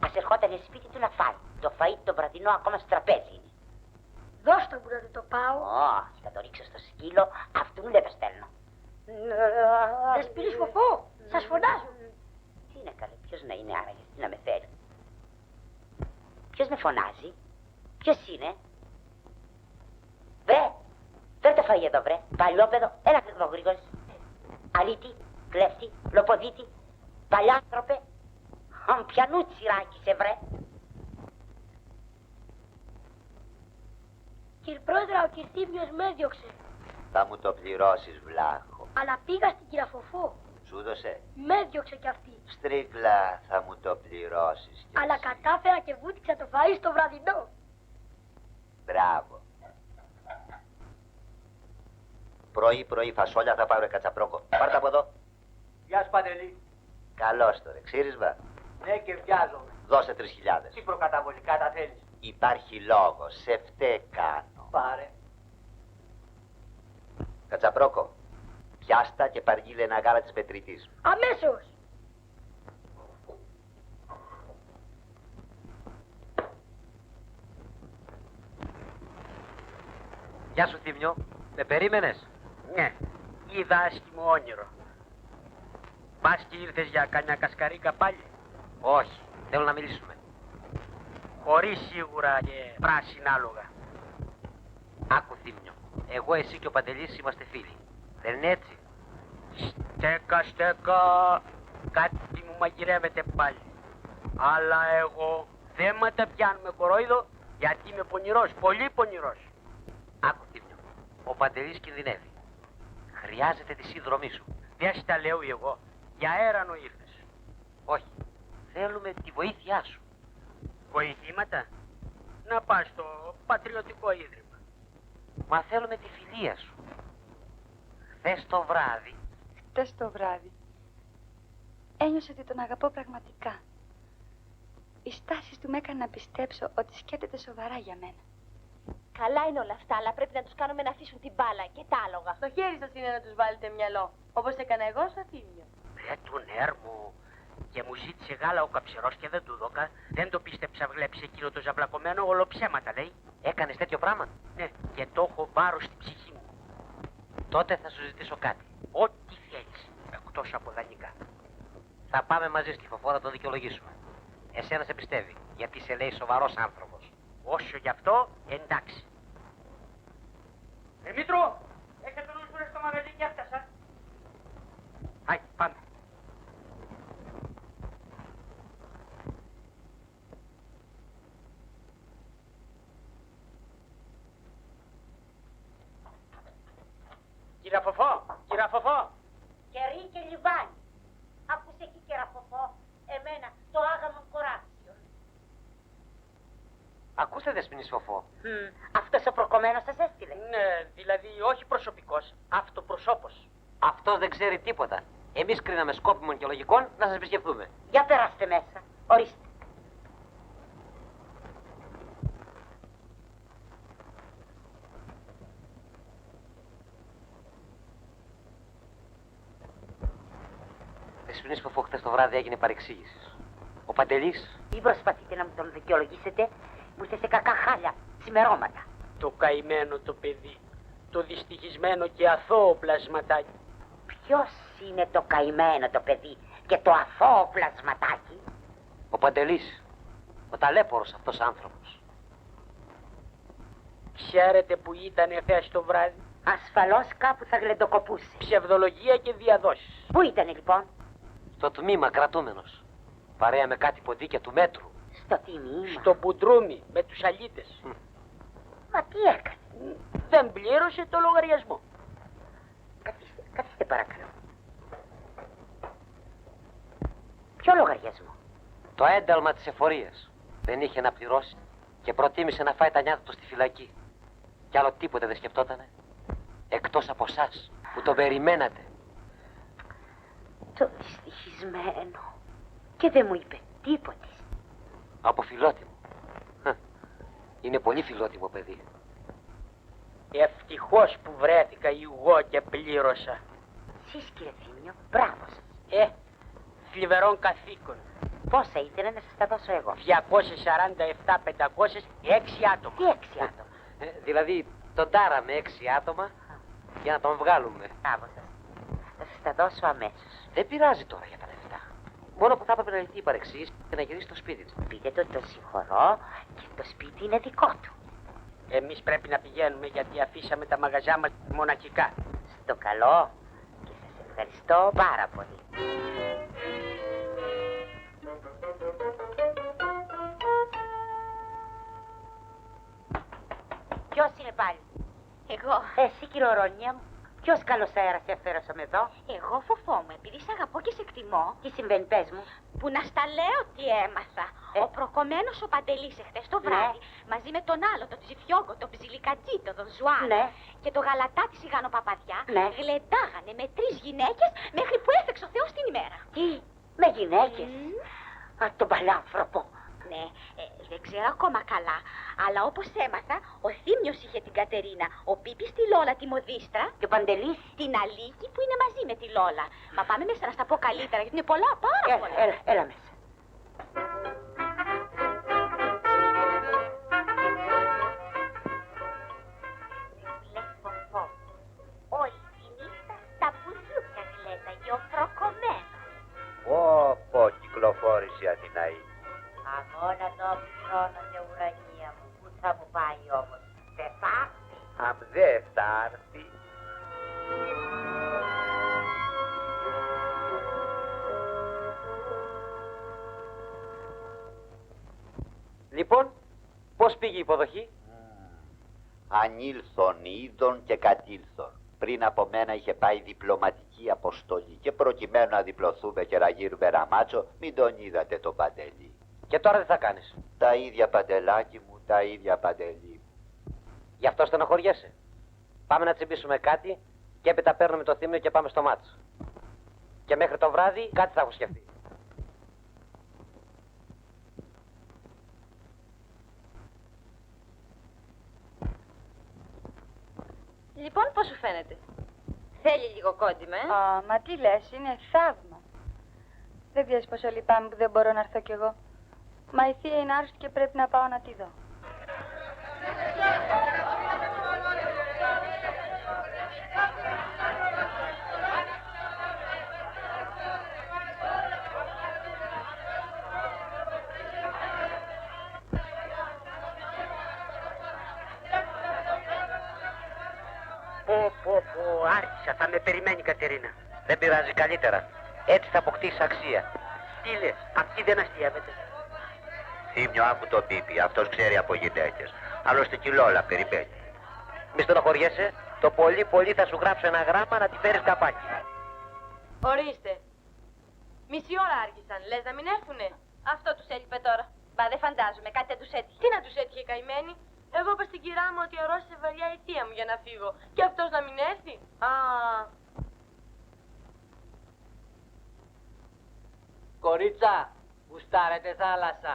Ας ερχόταν σπίτι του να φάει. Το φαΐ το βραδινό ακόμα στο τραπέζι είναι. Δώσ' αυτό που να του το πάω. Όχι, θα το ρίξω στο σκύλο, αυτού δεν το στέλνω. Δεσποινής Φοφό, σας φωνάζω. Τι είναι καλέ, ποιος να είναι άραγε, τι να με θέλει. Ποιος με φωνάζει, ποιος είναι. Βρε, φέρ το φαΐ εδώ βρε, παλιόπαιδο, έλα εδώ γρήγορες. Αλήτη, κλέφτη, λοποδίτη, παλιάνθρωπε, πιανού τσιράκι σε βρε. Κύριε Πρόεδρε, ο Κυρθήμιος με έδιωξε. Θα μου το πληρώσεις, βλάχο. Αλλά πήγα στην κυρία Φοφό. Σου δώσε. Με έδιωξε κι αυτή. Στρίκλα, θα μου το πληρώσεις κι Αλλά εσύ. κατάφερα και βούτυξα το φαΐ στο βραδινό. Μπράβο. Πρωί-πρωί φασόλια θα πάρω κατσαπρόκο. Πάρτε από εδώ. Γεια σου Παντελή. Καλώς τώρα, ξύρισμα. Ναι και βιάζομαι. Δώσε 3.000. Τι προκαταβολικά τα θέλεις. Υπάρχει λόγος, σε φταί κάνω. Πάρε. Κατσαπρόκο, πιάστα και παργείλε ένα γάλα της πετριτής. Αμέσως. Γεια σου Θήμιο, με περίμενες? Ναι, είδα άσχημο όνειρο. Πας και ήρθες για κανιά κασκαρίκα πάλι. Όχι, θέλω να μιλήσουμε. Χωρίς σίγουρα και πράσινα άλογα. Άκου Θήμιο, εγώ εσύ και ο Παντελής είμαστε φίλοι. Δεν είναι έτσι? Στέκα, κάτι μου μαγειρεύεται πάλι. Αλλά εγώ δεν με τα πιάνουμε κορόιδο γιατί είμαι πονηρός, πολύ πονηρός. Άκου Θήμιο, ο Παντελής κινδυνεύει. Χρειάζεται τη σύνδρομή σου. Δεν στα λέω εγώ, για αέρανο ήρθες. Όχι, θέλουμε τη βοήθειά σου. Βοηθήματα, να πας στο πατριωτικό ίδρυμα. Μα θέλουμε τη φιλία σου. Χθες το βράδυ Χτες το βράδυ ένιωσα ότι τον αγαπώ πραγματικά. Οι στάσεις του με έκαναν να πιστέψω ότι σκέφτεται σοβαρά για μένα. Καλά είναι όλα αυτά, αλλά πρέπει να τους κάνουμε να αφήσουν την μπάλα και τα άλογα. Στο χέρι σας είναι να τους βάλετε μυαλό, όπως έκανα εγώ στο Θήμιο. Τον έρμο και μου ζήτησε γάλα ο καψερός και δεν του δώκα. Δεν το πίστεψα, βλέπεις εκείνο το ζαμπλακωμένο, όλο ψέματα λέει. έκανες τέτοιο πράγμα. Ναι, και το έχω βάρος στην ψυχή μου. Τότε θα σου ζητήσω κάτι. Ό,τι θέλεις, εκτός από δανεικά. Θα πάμε μαζί στη Φοφό να το δικαιολογήσουμε. Εσένα σε πιστεύει, γιατί σε λέει σοβαρός άνθρωπος. Όσο γι' αυτό, εντάξει. Δημήτρο, έχετε τον νου σου στο μαγαζί και έφτασα. Άι, πάμε. Κύρα Φοφό, κύρα Φοφό. Κερί και λιβάνι. Άκουσε εκεί κεραφοφό, εμένα το άγαμο κοράξιο. Ακούστε Δεσποινής Φοφό. Αυτός ο προκομμένος σας έστειλε. Ναι, δηλαδή όχι προσωπικός, αυτοπροσώπος. Αυτός δεν ξέρει τίποτα. Εμείς κρίναμε σκόπιμων και λογικών να σας επισκεφθούμε. Για περάστε μέσα, ορίστε. Δεσποινής Φοφό, χθες το βράδυ έγινε παρεξήγηση. Ο Παντελής. Μην προσπαθείτε να μου τον δικαιολογήσετε, μου είστε σε κακά χάλια, ξημερώματα. Το καημένο το παιδί, το δυστυχισμένο και αθώο πλασματάκι. Ποιος είναι το καημένο το παιδί και το αθώο πλασματάκι? Ο Παντελής. Ο ταλέπορος αυτός άνθρωπος. Ξέρετε που ήταν χθες το βράδυ? Ασφαλώς κάπου θα γλεντοκοπούσε. Ψευδολογία και διαδόσεις. Πού ήτανε λοιπόν? Στο τμήμα κρατούμενος. Παρέα με κάτι ποντίκια του μέτρου. Στο τιμήμα. Στο Μπουντρούμι με τους αλίτες. Μα τι έκανε? Δεν πλήρωσε το λογαριασμό. Καθίστε παρακαλώ. Ποιο λογαριασμό? Το ένταλμα της εφορίας. Δεν είχε να πληρώσει και προτίμησε να φάει τα νιάτα του στη φυλακή. Κι άλλο τίποτε δεν σκεφτότανε. Εκτός από εσάς που τον περιμένατε. Το δυστυχισμένο. Και δεν μου είπε τίποτε. Από φιλότιμο. Είναι πολύ φιλότιμο παιδί. Ευτυχώς που βρέθηκα εγώ και πλήρωσα. Εσείς κύριε Θήμιο, μπράβο σας. Θλιβερών καθήκον. Πόσα ήθελε να σας τα δώσω εγώ? 247, 500, 6 άτομα. Τι 6 άτομα? Δηλαδή τον τάραμε 6 άτομα για να τον βγάλουμε. Μπράβο σας. Θα σας τα δώσω αμέσως. Δεν πειράζει τώρα για τα λεφτά. Μόνο που θα έπρεπε να λυθεί η παρεξήγηση και να γυρίσει στο σπίτι του. Πείτε του ότι τον συγχωρώ και το σπίτι είναι δικό του. Εμείς πρέπει να πηγαίνουμε γιατί αφήσαμε τα μαγαζιά μας μοναχικά. Στο καλό και σας ευχαριστώ πάρα πολύ. Ποιος είναι πάλι? Εγώ. Εσύ, κυρορώνια μου. Ποιος καλός αέρας έφερασαμε εδώ? Εγώ φοβόμαι, επειδή σ' αγαπώ και σε εκτιμώ. Τι συμβαίνει, πες μου. Που να στα λέω τι έμαθα. Ο προκομμένος ο Παντελής εχθές το βράδυ, μαζί με τον άλλο, τον Τζιφιόγκο, τον Ψιλικατζίτο, τον Ζουάν και τον Γαλατά τη Σιγάνο Παπαδιά, γλεντάγανε με 3 γυναίκες μέχρι που έφεξε ο Θεός την ημέρα. Τι, με γυναίκες? Α, τον παλάφροπο. Ναι, δεν ξέρω ακόμα καλά, αλλά όπως έμαθα, ο Θήμιος είχε την Κατερίνα, ο Πίπης τη Λόλα τη Μοδίστρα και ο Παντελής την Αλίκη που είναι μαζί με τη Λόλα. Μα πάμε μέσα να στα πω καλύτερα, γιατί είναι πολλά, πάρα πολλά. Έλα μέσα. Όλη τη νύχτα στα μπουζούκια γλένταγε ο προκομμένος. Πω, κυκλοφόρησε η Αθηναή. Αγώνα το ψώνονται ουρανία μου. Πού θα μου πάει όμως? Δεν θα έρθει. Αν δεν θα έρθει. Λοιπόν, πώς πήγε η υποδοχή? Ανήλθον είδων και κατήλθον. Πριν από μένα είχε πάει διπλωματική αποστολή και προκειμένου να διπλωθούμε και να γίνουμε ραμάτσο, μην τον είδατε τον Παντελή. Και τώρα τι θα κάνεις? Τα ίδια, Παντελάκι μου, τα ίδια, Παντελή μου. Γι' αυτό στενοχωριέσαι. Πάμε να τσιμπήσουμε κάτι και έπειτα παίρνουμε το Θήμιο και πάμε στο μάτς. Και μέχρι το βράδυ κάτι θα έχω σκεφτεί. Λοιπόν, πώς σου φαίνεται? Θέλει λίγο κόντιμα, Μα τι λες, είναι θαύμα. Δεν ξέρεις πόσο λυπάμαι που δεν μπορώ να έρθω κι εγώ. Μα η θεία είναι άρρωστη και πρέπει να πάω να τη δω. Άρχισα, θα με περιμένει η Κατερίνα. Δεν πειράζει, καλύτερα. Έτσι θα αποκτήσει αξία. Τι λες, αυτή δεν αστείευεται? Θύμιο, άκου το Πίπι, αυτός ξέρει από γυναίκες. Άλλωστε κι η Λόλα περιμένει. Μη στενοχωριέσαι, το πολύ πολύ θα σου γράψω ένα γράμμα να τη φέρεις καπάκι. Ορίστε. Μισή ώρα άρχισαν, λες να μην έρθουνε? Αυτό τους έλειπε τώρα. Μπα, δεν φαντάζομαι, κάτι δεν τους έτυχε. Τι να τους έτυχε καημένοι? Εγώ είπα στην κυρά μου ότι αρρώστησε βαριά η θεία μου για να φύγω. Και αυτός να μην έρθει? Κορίτσα, γουστάρετε θάλασσα?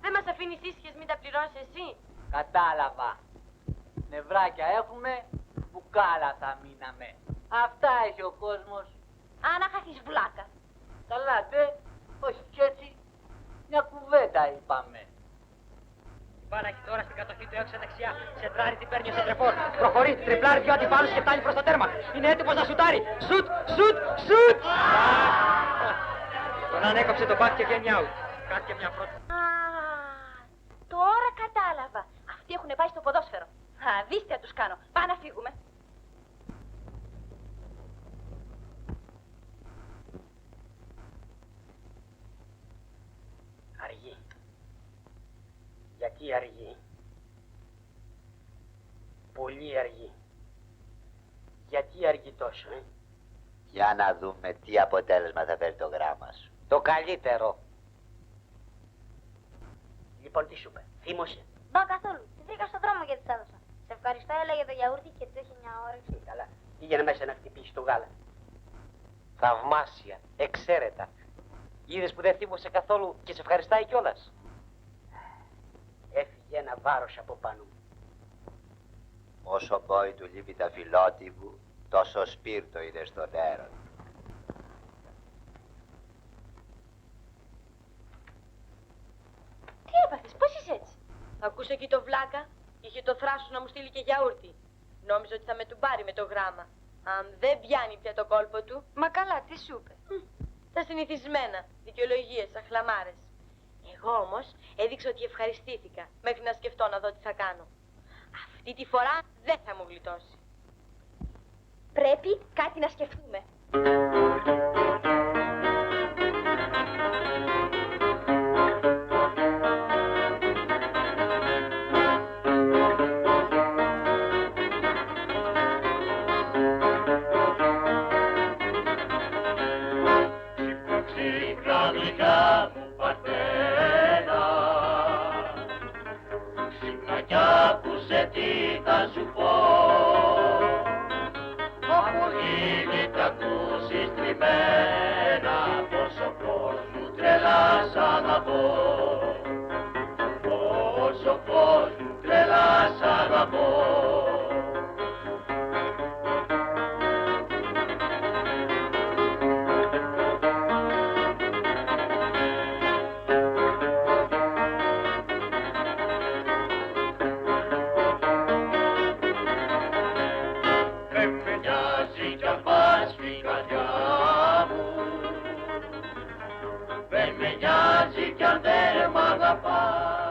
Δεν μας αφήνεις ήσυχες, μην τα πληρώσεις εσύ? Κατάλαβα. Νευράκια έχουμε, μπουκάλα θα μείναμε. Αυτά έχει ο κόσμος. Να χαθείς βλάκα. Καλά, όχι κι έτσι. Μια κουβέντα είπαμε. Μπάλα έχει τώρα στην κατοχή του έξω δεξιά. Σεντράρει, την παίρνει ο σεντρεφόρ. Προχωρεί, τριπλάρει δυο αντιπάλους και φτάνει προς το τέρμα. Είναι έτοιμος να σουτάρει. Σουτ, σουτ, σουτ! Τον ανέκοψε το μπάτ και βγαίνει out. Κάτι και μια πρώτη. Τώρα κατάλαβα. Αυτοί έχουν πάει στο ποδόσφαιρο. Δίστε τους κάνω. Πάμε να φύγουμε. Αργή. Γιατί αργή? Πολύ αργή. Γιατί αργεί τόσο, Για να δούμε τι αποτέλεσμα θα φέρει το γράμμα σου. Το καλύτερο. Λοιπόν, τι σου είπε, θύμωσε? Μπα καθόλου. Τη βρήκα στον δρόμο και της έδωσα. Σε ευχαριστώ, έλεγε το γιαούρτι και του έχει μια όρεξη. Καλά, πήγαινε μέσα να χτυπήσει το γάλα. Θαυμάσια, εξαίρετα. Είδες που δεν θύμωσε καθόλου και σε ευχαριστάει κιόλας. Έφυγε ένα βάρος από πάνω μου. Όσο μπόι του λείπει τα φιλότιμου, τόσο σπίρτο είναι στον έρωτα. Τι έπαθες, πώς είσαι έτσι? Ακούς εκεί το βλάκα? Είχε το θράσος να μου στείλει και γιαούρτι. Νόμιζε ότι θα με τουμπάρει με το γράμμα. Αν δεν πιάνει πια το κόλπο του... Μα καλά, τι σου είπε? Τα συνηθισμένα, δικαιολογίες, αχλαμάρες. Εγώ όμως έδειξα ότι ευχαριστήθηκα μέχρι να σκεφτώ να δω τι θα κάνω. Αυτή τη φορά δεν θα μου γλιτώσει. Πρέπει κάτι να σκεφτούμε.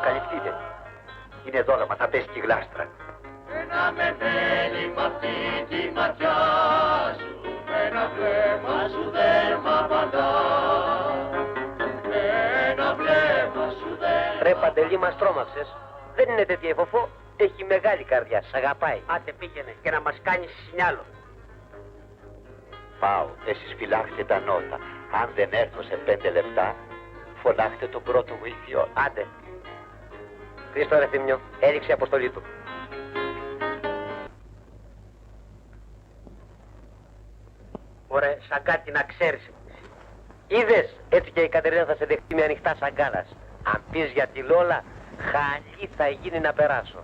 Καλυφθείτε. Είναι δόλωμα, θα πέσει και η γλάστρα. Ένα με θέλει μ' αυτή τη ματιά σου, ένα βλέμμα σου δέρμα παντά. Ένα βλέμμα σου δέρμα. Ρε Παντελή, μας τρόμαξες. Δεν είναι τέτοια η Φοφό. Έχει μεγάλη καρδιά, σ' αγαπάει. Άντε πήγαινε και να μας κάνεις σινιάλο. Πάω, εσείς φυλάχτε τα νότα. Αν δεν έρθω σε 5 λεπτά, φωνάχτε τον πρώτο μου ιδιό. Άντε. Χρήστο ρε Θήμιο, έριξε η αποστολή του. Ωραία, σαν κάτι να ξέρεις. Είδες, έτσι και η Κατερίνα θα σε δεχτεί με ανοιχτά σαγκάλας. Αν πεις για τη Λόλα, χαλή θα γίνει να περάσω.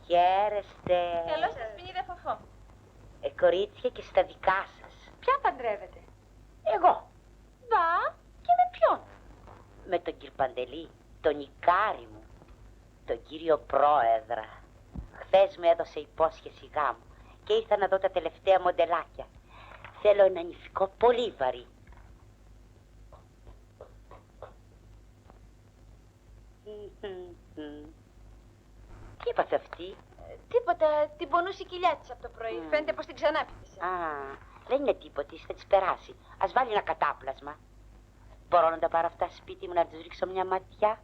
Χαίρεστε. Καλώς σας πίνετε Φοφό. Κορίτσια και στα δικά σας. Ποια παντρεύεται? Εγώ. Μπα, και με ποιον? Με τον κύριο Παντελή, τον Ικάρη μου, τον κύριο Πρόεδρα. Χθες μου έδωσε υπόσχεση γάμου και ήρθα να δω τα τελευταία μοντελάκια. Θέλω ένα νηφικό πολύ βαρύ. Τι είπατε αυτή? Τίποτα, την πονούσε η κοιλιά της από το πρωί. Φαίνεται πως την ξανάπηξε. Α, δεν είναι τίποτα, θα της περάσει. Ας βάλει ένα κατάπλασμα. Μπορώ να τα πάρω αυτά σπίτι μου να τους ρίξω μια ματιά?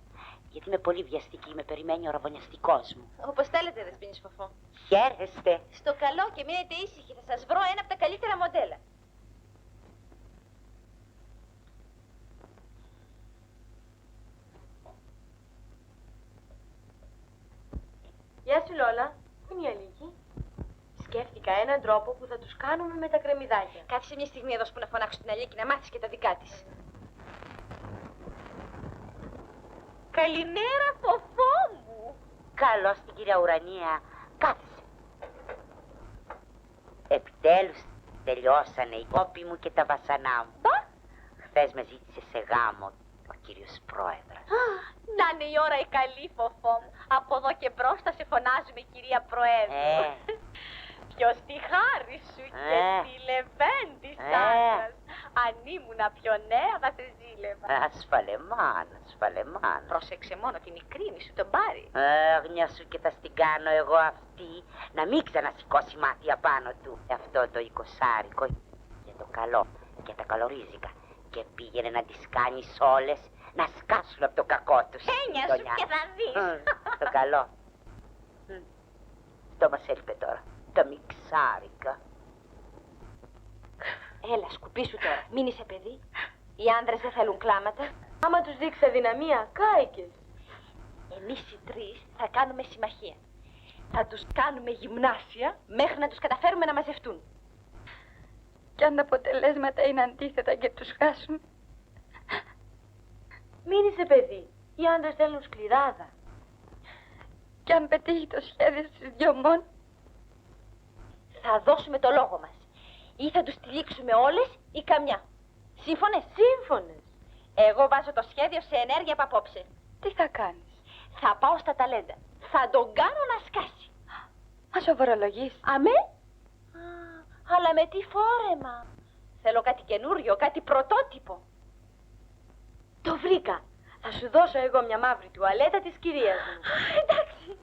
Γιατί είμαι πολύ βιαστική, με περιμένει ο ραβωνιαστικός μου. Όπως θέλετε, Δεσποινής Φοφό. Χαίρεστε. Στο καλό και μείνετε ήσυχοι, θα σας βρω ένα από τα καλύτερα μοντέλα. Γεια σου Λόλα, πού είναι η Αλίκη? Σκέφτηκα έναν τρόπο που θα τους κάνουμε με τα κρεμμυδάκια. Κάθισε μια στιγμή εδώ που να φωνάξω την Αλίκη να μάθεις και τα δικά της. Καλημέρα Φοφό μου. Καλώς την κυρία Ουρανία. Κάθισε. Επιτέλους τελειώσανε οι κόποι μου και τα βασανά μου. Χθες με ζήτησε σε γάμο ο κύριος Πρόεδρος. Να είναι η ώρα η καλή Φοφό μου. Από εδώ και μπρος θα σε φωνάζουμε κυρία Προέδρου. Ποιος τη χάρη σου και τη λεβέντισσα σας. Αν ήμουνα πιο νέα θα σε ζήλευα. Ασφαλεμάν, ασφαλεμάν. Πρόσεξε μόνο την μικρήνη σου τον πάρει. Άγνια σου και θα στην κάνω εγώ αυτή να μην ξανασηκώσει μάτι απάνω του. Αυτό το 20άρικο για το καλό, για τα καλορίζικα. Και πήγαινε να τις κάνεις όλες να σκάσουν από το κακό τους. Έννοια σου και θα δεις. Το καλό. Αυτό μας έλειπε τώρα. Τα μιξάρικα. Έλα, σκουπίσου τώρα. Μην είσαι παιδί. Οι άντρες δεν θέλουν κλάματα. Άμα τους δείξει αδυναμία, κάηκες. Εμείς οι τρεις θα κάνουμε συμμαχία. Θα τους κάνουμε γυμνάσια μέχρι να τους καταφέρουμε να μαζευτούν. Κι αν τα αποτελέσματα είναι αντίθετα και τους χάσουμε. Μην είσαι παιδί. Οι άντρες θέλουν σκληράδα. Κι αν πετύχει το σχέδιο στις δυο μόνο. Θα δώσουμε το λόγο μας. Ή θα τους τυλίξουμε όλες ή καμιά. Σύμφωνες? Σύμφωνες. Εγώ βάζω το σχέδιο σε ενέργεια από απόψε. Τι θα κάνεις? Θα πάω στα ταλέντα. Θα τον κάνω να σκάσει. Μα σοβαρολογείς? Αμέ. Αλλά με τι φόρεμα. Θέλω κάτι καινούριο, κάτι πρωτότυπο. Το βρήκα. Θα σου δώσω εγώ μια μαύρη τουαλέτα της κυρίας μου. Εντάξει.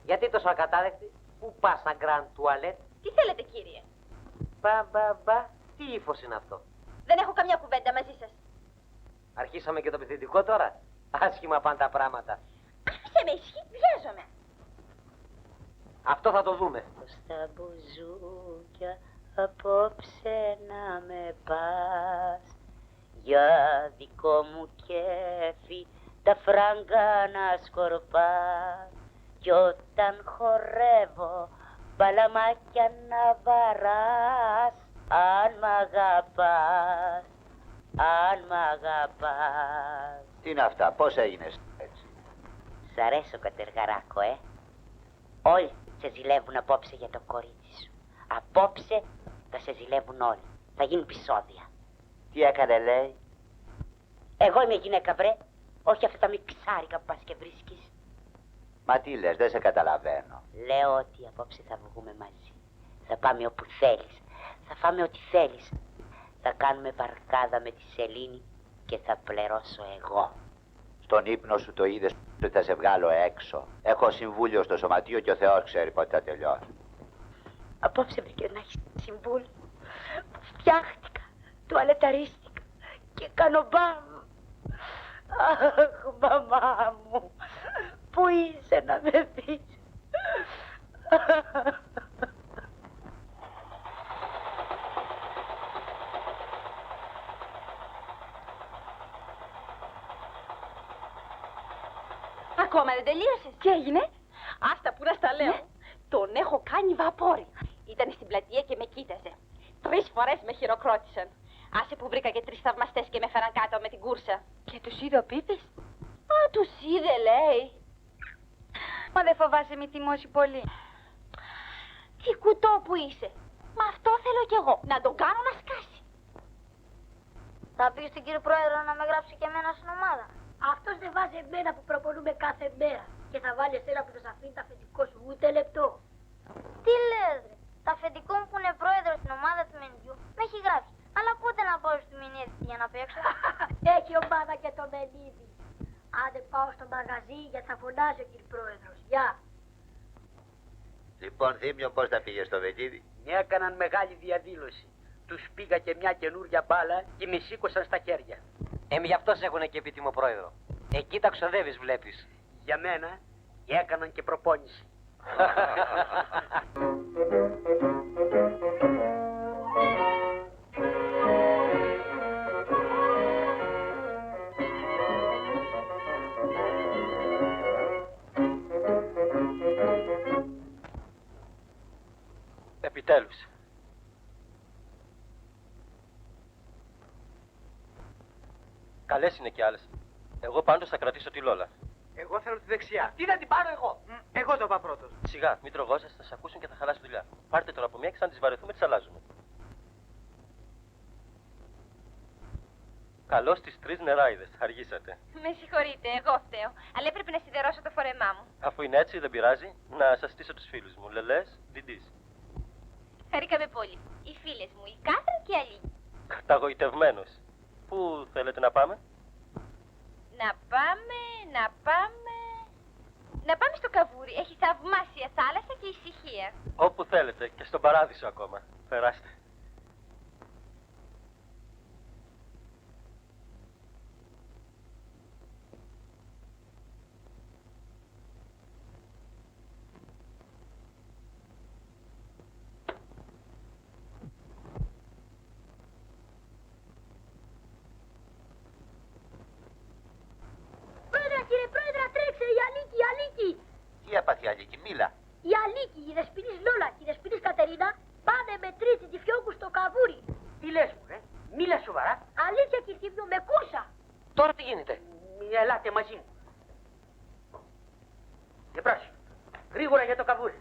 Γιατί τόσο ακατάδεκτη, πού πας σαν γκραντ τουαλέτ? Τι θέλετε, κύριε? Μπα, τι ύφος είναι αυτό? Δεν έχω καμιά κουβέντα μαζί σας. Αρχίσαμε και το επιθετικό τώρα. Άσχημα πάνε τα πράγματα. Άφησε με, ισχύ, βιάζομαι. Αυτό θα το δούμε. Στα μπουζούκια απόψε να με πας, για δικό μου κέφι τα φράγκα να σκορπάς, κι όταν χορεύω παλαμάκια να βαράς, αν μ' αγαπάς, αν μ' αγαπάς. Τι είναι αυτά, πώς έγινες έτσι? Σ' αρέσω, κατεργαράκο, Όλοι σε ζηλεύουν απόψε για το κορίτσι σου. Απόψε θα σε ζηλεύουν όλοι. Θα γίνουν επεισόδια. Τι έκανε, λέει? Εγώ είμαι γυναίκα, βρε. Όχι αυτά τα μιξάρικα που πας και βρίσκεις. Μα τι λες, δεν σε καταλαβαίνω. Λέω ότι απόψε θα βγούμε μαζί. Θα πάμε όπου θέλεις. Θα φάμε ό,τι θέλεις. Θα κάνουμε παρκάδα με τη Σελήνη και θα πληρώσω εγώ. Στον ύπνο σου το είδες ότι θα σε βγάλω έξω? Έχω συμβούλιο στο σωματείο και ο Θεός ξέρει πότε θα τελειώσει. Απόψε βρήκε να έχεις συμβούλιο. Φτιάχτηκα, τουαλεταρίστηκα και κάνω μπαμ. Αχ, μαμά μου, πού είσαι να με δεις? Ακόμα δεν τελείωσες? Τι έγινε? Άστα που να στα λέω. Τον έχω κάνει βαπόρι. Ήταν στην πλατεία και με κοίταζε. 3 φορές με χειροκρότησαν. Άσε που βρήκα και 3 θαυμαστές και με φέραν κάτω με την κούρσα. Και τους είδε ο Πίπης? Α, τους είδε, λέει. Μα δεν φοβάσαι μη τιμώσει πολύ? Τι κουτό που είσαι. Μα αυτό θέλω κι εγώ. Να τον κάνω να σκάσει. Θα πεις στον κύριο Πρόεδρο να με γράψει και εμένα στην ομάδα. Αυτός δεν βάζει εμένα που προπονούμε κάθε μέρα. Και θα βάλει εσένα που δεν σ' αφήνει τα αφεντικό σου ούτε λεπτό. Τι λες, ρε. Τα αφεντικό μου που είναι πρόεδρο στην ομάδα του Μενιδιού με έχει γράψει. Αλλά πότε να πάω στη Μηνίδη για να παίξω? Έχει ομάδα και το Μενίδη. Άντε πάω στο μαγαζί γιατί θα φωνάζει ο κύριος Πρόεδρος. Γεια. Λοιπόν, Θήμιο, πώς τα πήγες στο Βενίδη? Μια έκαναν μεγάλη διαδήλωση. Τους πήγα και μια καινούρια μπάλα και με σήκωσαν στα χέρια. Γι' αυτό σε έχουνε και επίτιμο πρόεδρο. Εκεί τα ξοδεύεις, βλέπεις. Για μένα έκαναν και προπόνηση. Επιτέλους. Καλές είναι κι άλλες. Εγώ πάντως θα κρατήσω τη Λόλα. Εγώ θέλω τη δεξιά. Τι να την πάρω εγώ? Εγώ το πάω πρώτος. Σιγά, μην τρογώσες, θα σε ακούσουν και θα χαλάσει δουλειά. Πάρτε τώρα από μια και σαν τις βαρεθούμε τις αλλάζουμε. Καλώς τις 3 νεράιδες, αργήσατε. Με συγχωρείτε, εγώ φταίω. Αλλά έπρεπε να σιδερώσω το φορεμά μου. Αφού είναι έτσι, δεν πειράζει, να σας στήσω τους φίλους μου. Λελές, Διντής. Χαρήκαμε πολύ. Οι φίλες μου, η Κάθρα και η Αλή. Καταγοητευμένος. Πού θέλετε να πάμε? Να πάμε στο Καβούρι. Έχει θαυμάσια θάλασσα και ησυχία. Όπου θέλετε και στον παράδεισο ακόμα. Περάστε. Τώρα τι γίνεται? Ελάτε μαζί μου. Εμπρός. Γρήγορα για το καβούρι.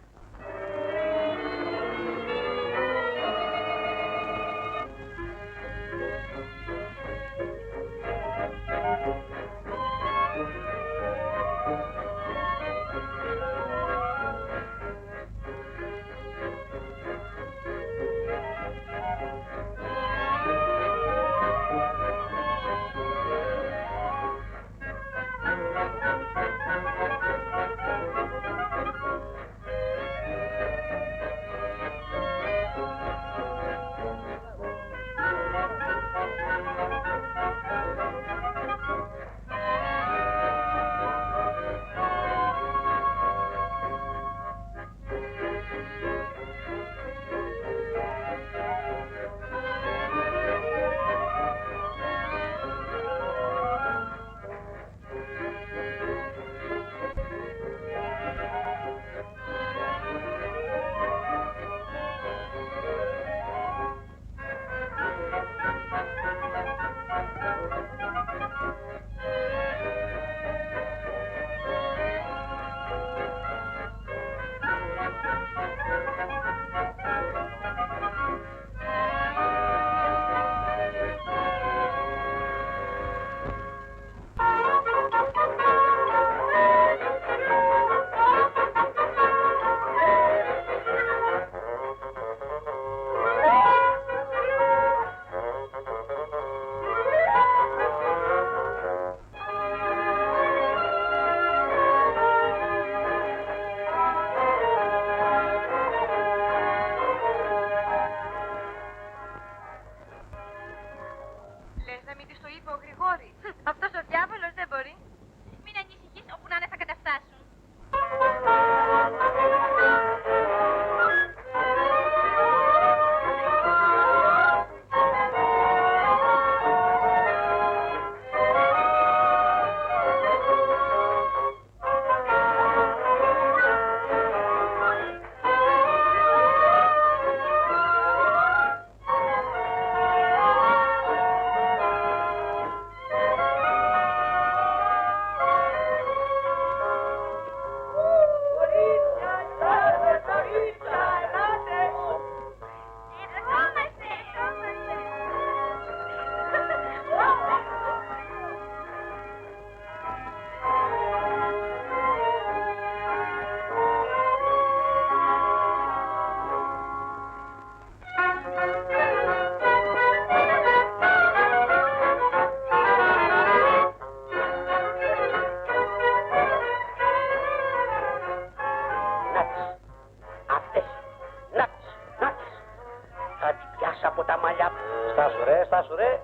Στάσου ρε.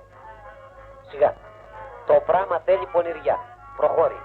Σιγά. Το πράγμα θέλει πονηριά. Προχώρη.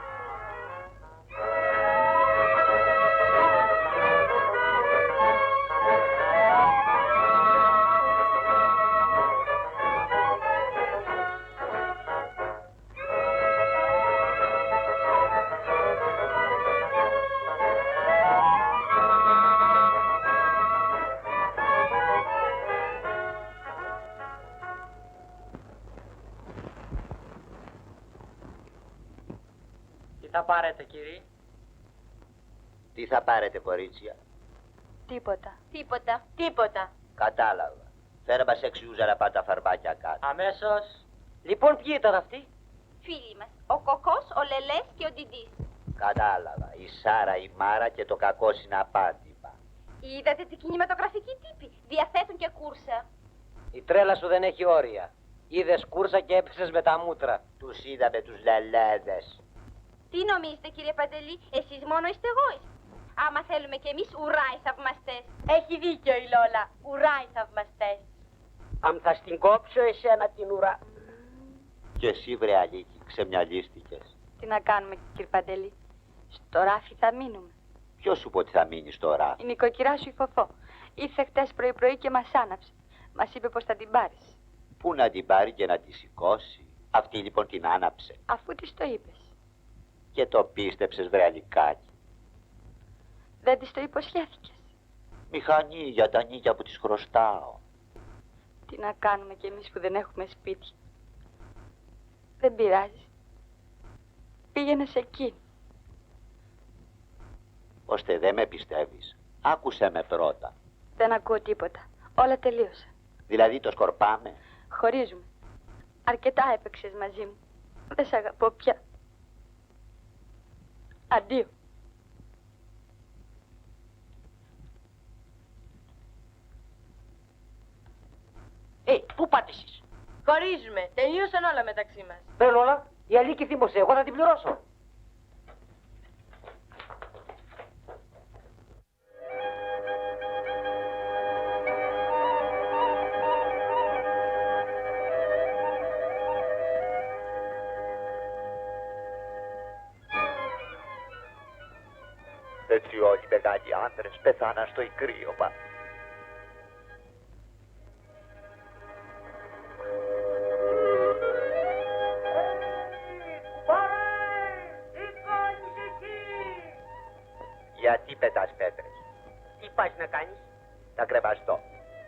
Θα πάρετε, κύριε. Τι θα πάρετε, κορίτσια? Τίποτα. Τίποτα. Τίποτα. Κατάλαβα. Φέρε μας 6 ούζα να πάνε τα φαρμάκια κάτω. Αμέσως. Λοιπόν, ποιοι ήταν αυτοί? Φίλοι μας. Ο Κοκός, ο Λελές και ο Ντιντής. Κατάλαβα. Η Σάρα, η Μάρα και το κακό συναπάντημα. Είδατε τι κινηματογραφική τύπη. Διαθέτουν και κούρσα. Η τρέλα σου δεν έχει όρια. Είδες κούρσα και έπεσες με τα μούτρα. Τους είδαμε τους λελέδες. Τι νομίζετε, κύριε Παντελή, εσείς μόνο είστε εγώιστες. Άμα θέλουμε κι εμείς ουράοι θαυμαστές. Έχει δίκιο η Λόλα. Ουράοι θαυμαστές. Αν θα στην κόψω εσένα την ουρά. Και εσύ, βρε Αλίκη, ξεμυαλίστηκες. Τι να κάνουμε, κύριε Παντελή. Στο ράφι θα μείνουμε. Ποιος σου είπε ότι θα μείνεις στο ράφι? Η νοικοκυρά σου η Φοφό. Ήρθε χτες πρωί-πρωί και μας άναψε. Μας είπε πως θα την πάρεις. Πού να την πάρει και να τη σηκώσει? Αυτή λοιπόν την άναψε. Αφού της το είπες. Και το πίστεψες, βρε Αλικάκη? Δεν της το υποσχέθηκες? Μηχανή για τα νίκια που της χρωστάω. Τι να κάνουμε κι εμείς που δεν έχουμε σπίτια. Δεν πειράζει. Πήγαινε σε εκείνη. Ώστε δεν με πιστεύεις. Άκουσε με πρώτα. Δεν ακούω τίποτα. Όλα τελείωσα. Δηλαδή το σκορπάμε. Χωρίζουμε. Αρκετά έπαιξες μαζί μου. Δεν σ' αγαπώ πια. Αντίο. Πού πάτε εσείς? Χωρίζουμε. Τελείωσαν όλα μεταξύ μας. Παίρνω όλα. Η Αλίκη θύμωσε. Εγώ θα την πληρώσω. Έτσι όλοι οι μεγάλοι άντρες πεθάναν στο ικρίωμα. Γιατί πετάς πέτρες? Τι πας να κάνεις? Να κρεβαστώ.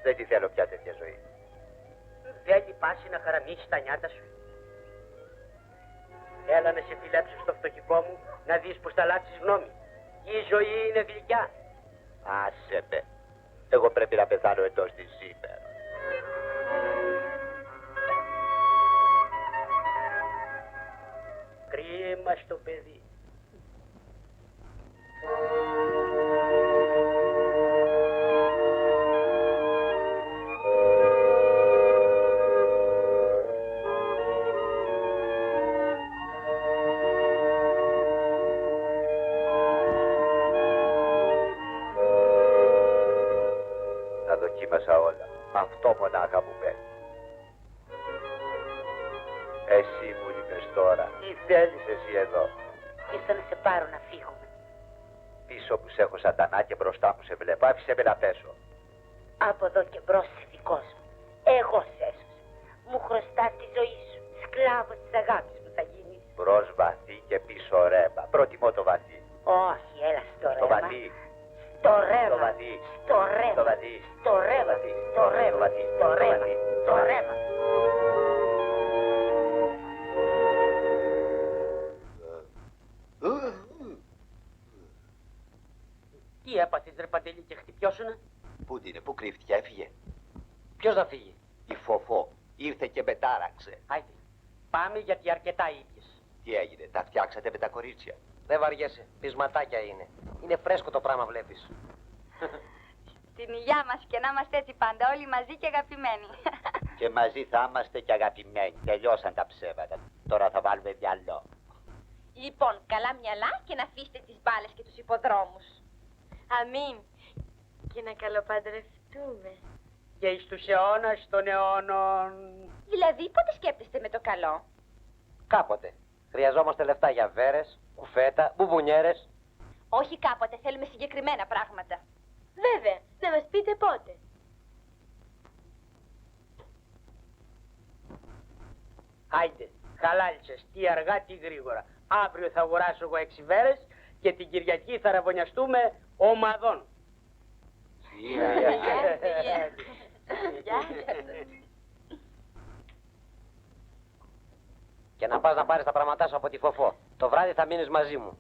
Δεν τη θέλω πια τέτοια ζωή. Δεν πας να χαραμίσεις τα νιάτα σου. Έλα να σε φιλέψω στο φτωχικό μου, να δεις πως θα αλλάξεις γνώμη. Η ζωή είναι γλυκιά. Άσε με. Εγώ πρέπει να πεθάνω εντός της σήμερα. Κρίμα στο παιδί. Τα δοκίμασα όλα. Αυτό μονάχα μου μένει. Εσύ μου είπες τώρα. Τι θέλεις εσύ εδώ? Ήρθα να σε πάρω να φύγουμε. Πίσω που σε έχω σατανά και μπροστά μου σε βλέπω. Άφησε με να πέσω. Από εδώ και μπρος είσαι δικός μου. Εγώ σε έσωσα. Μου χρωστάς τη ζωή σου. Σκλάβος της αγάπης μου θα γίνεις. Μπρος βαθύ και πίσω ρέμα. Προτιμώ το βαθύ. Όχι, έλα στο ρέμα. Το βαθύ. Στο ρέμα. Το βαθύ. Στο ρέμα. Το βαθύ. Στο ρέμα. Στο ρέμα. Στο ρέμα. Στο ρέμα. Τι έπαθες ρε Παντελή και χτυπιώσουνε? Πού είναι, πού κρύφτηκε, έφυγε. Ποιος να φύγει? Η Φοφό. Ήρθε και με τάραξε. Άιντε, πάμε γιατί αρκετά ίδιες. Τι έγινε, τα φτιάξατε με τα κορίτσια? Δεν βαριέσαι. Πεισματάκια είναι. Είναι φρέσκο το πράγμα βλέπεις. Την υγειά μας και να είμαστε έτσι πάντα όλοι μαζί και αγαπημένοι. Και μαζί θα είμαστε και αγαπημένοι. Τελειώσαν τα ψέματα. Τώρα θα βάλουμε μυαλό. Λοιπόν, καλά μυαλά και να αφήσετε τις μπάλες και τους υποδρόμους. Αμήν. Και να καλοπαντρευτούμε. Και εις τους αιώνας των αιώνων. Δηλαδή, πότε σκέπτεστε με το καλό? Κάποτε. Χρειαζόμαστε λεφτά για βέρες, κουφέτα, μπουμπουνιέρες. Όχι κάποτε, θέλουμε συγκεκριμένα πράγματα. Βέβαια, να μας πείτε πότε. Άιντε, χαλάλησες, τι αργά τι γρήγορα. Αύριο θα αγοράσω εγώ 6 βέρες και την Κυριακή θα ραβωνιαστούμε ομαδών. Και να πας να πάρεις τα πράγματά σου από τη Φοφό. Το βράδυ θα μείνεις μαζί μου.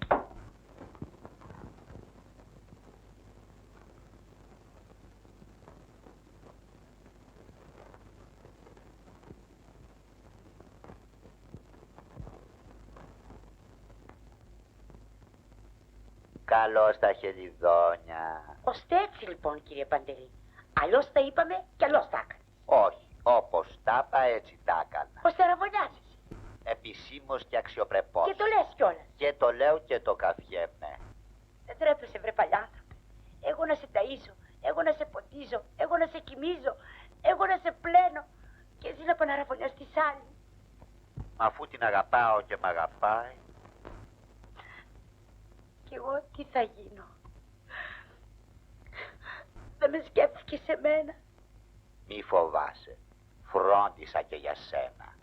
Καλώς τα χελιδόνια. Ώστε έτσι λοιπόν κύριε Παντελή. Αλλιώς τα είπαμε και αλλιώς τα έκανες. Όχι, όπως τα είπα έτσι τα έκανα. Ώστε ραβωνιάζεσαι. Επισήμως και αξιοπρεπώς. Και το λες κιόλας. Και το λέω και το καφιέμαι. Δεν τρέπεσαι βρε παλιάνθρωπε. Εγώ να σε ταΐσω, εγώ να σε ποτίζω, εγώ να σε κοιμίζω, εγώ να σε πλένω. Και εσύ να παναραβωνιαστείς άλλη. Μα αφού την αγαπάω και μ' αγαπάει. Κι εγώ τι θα γίνω? Δεν με σκέφτηκες σε μένα? Μη φοβάσαι. Φρόντισα και για σένα.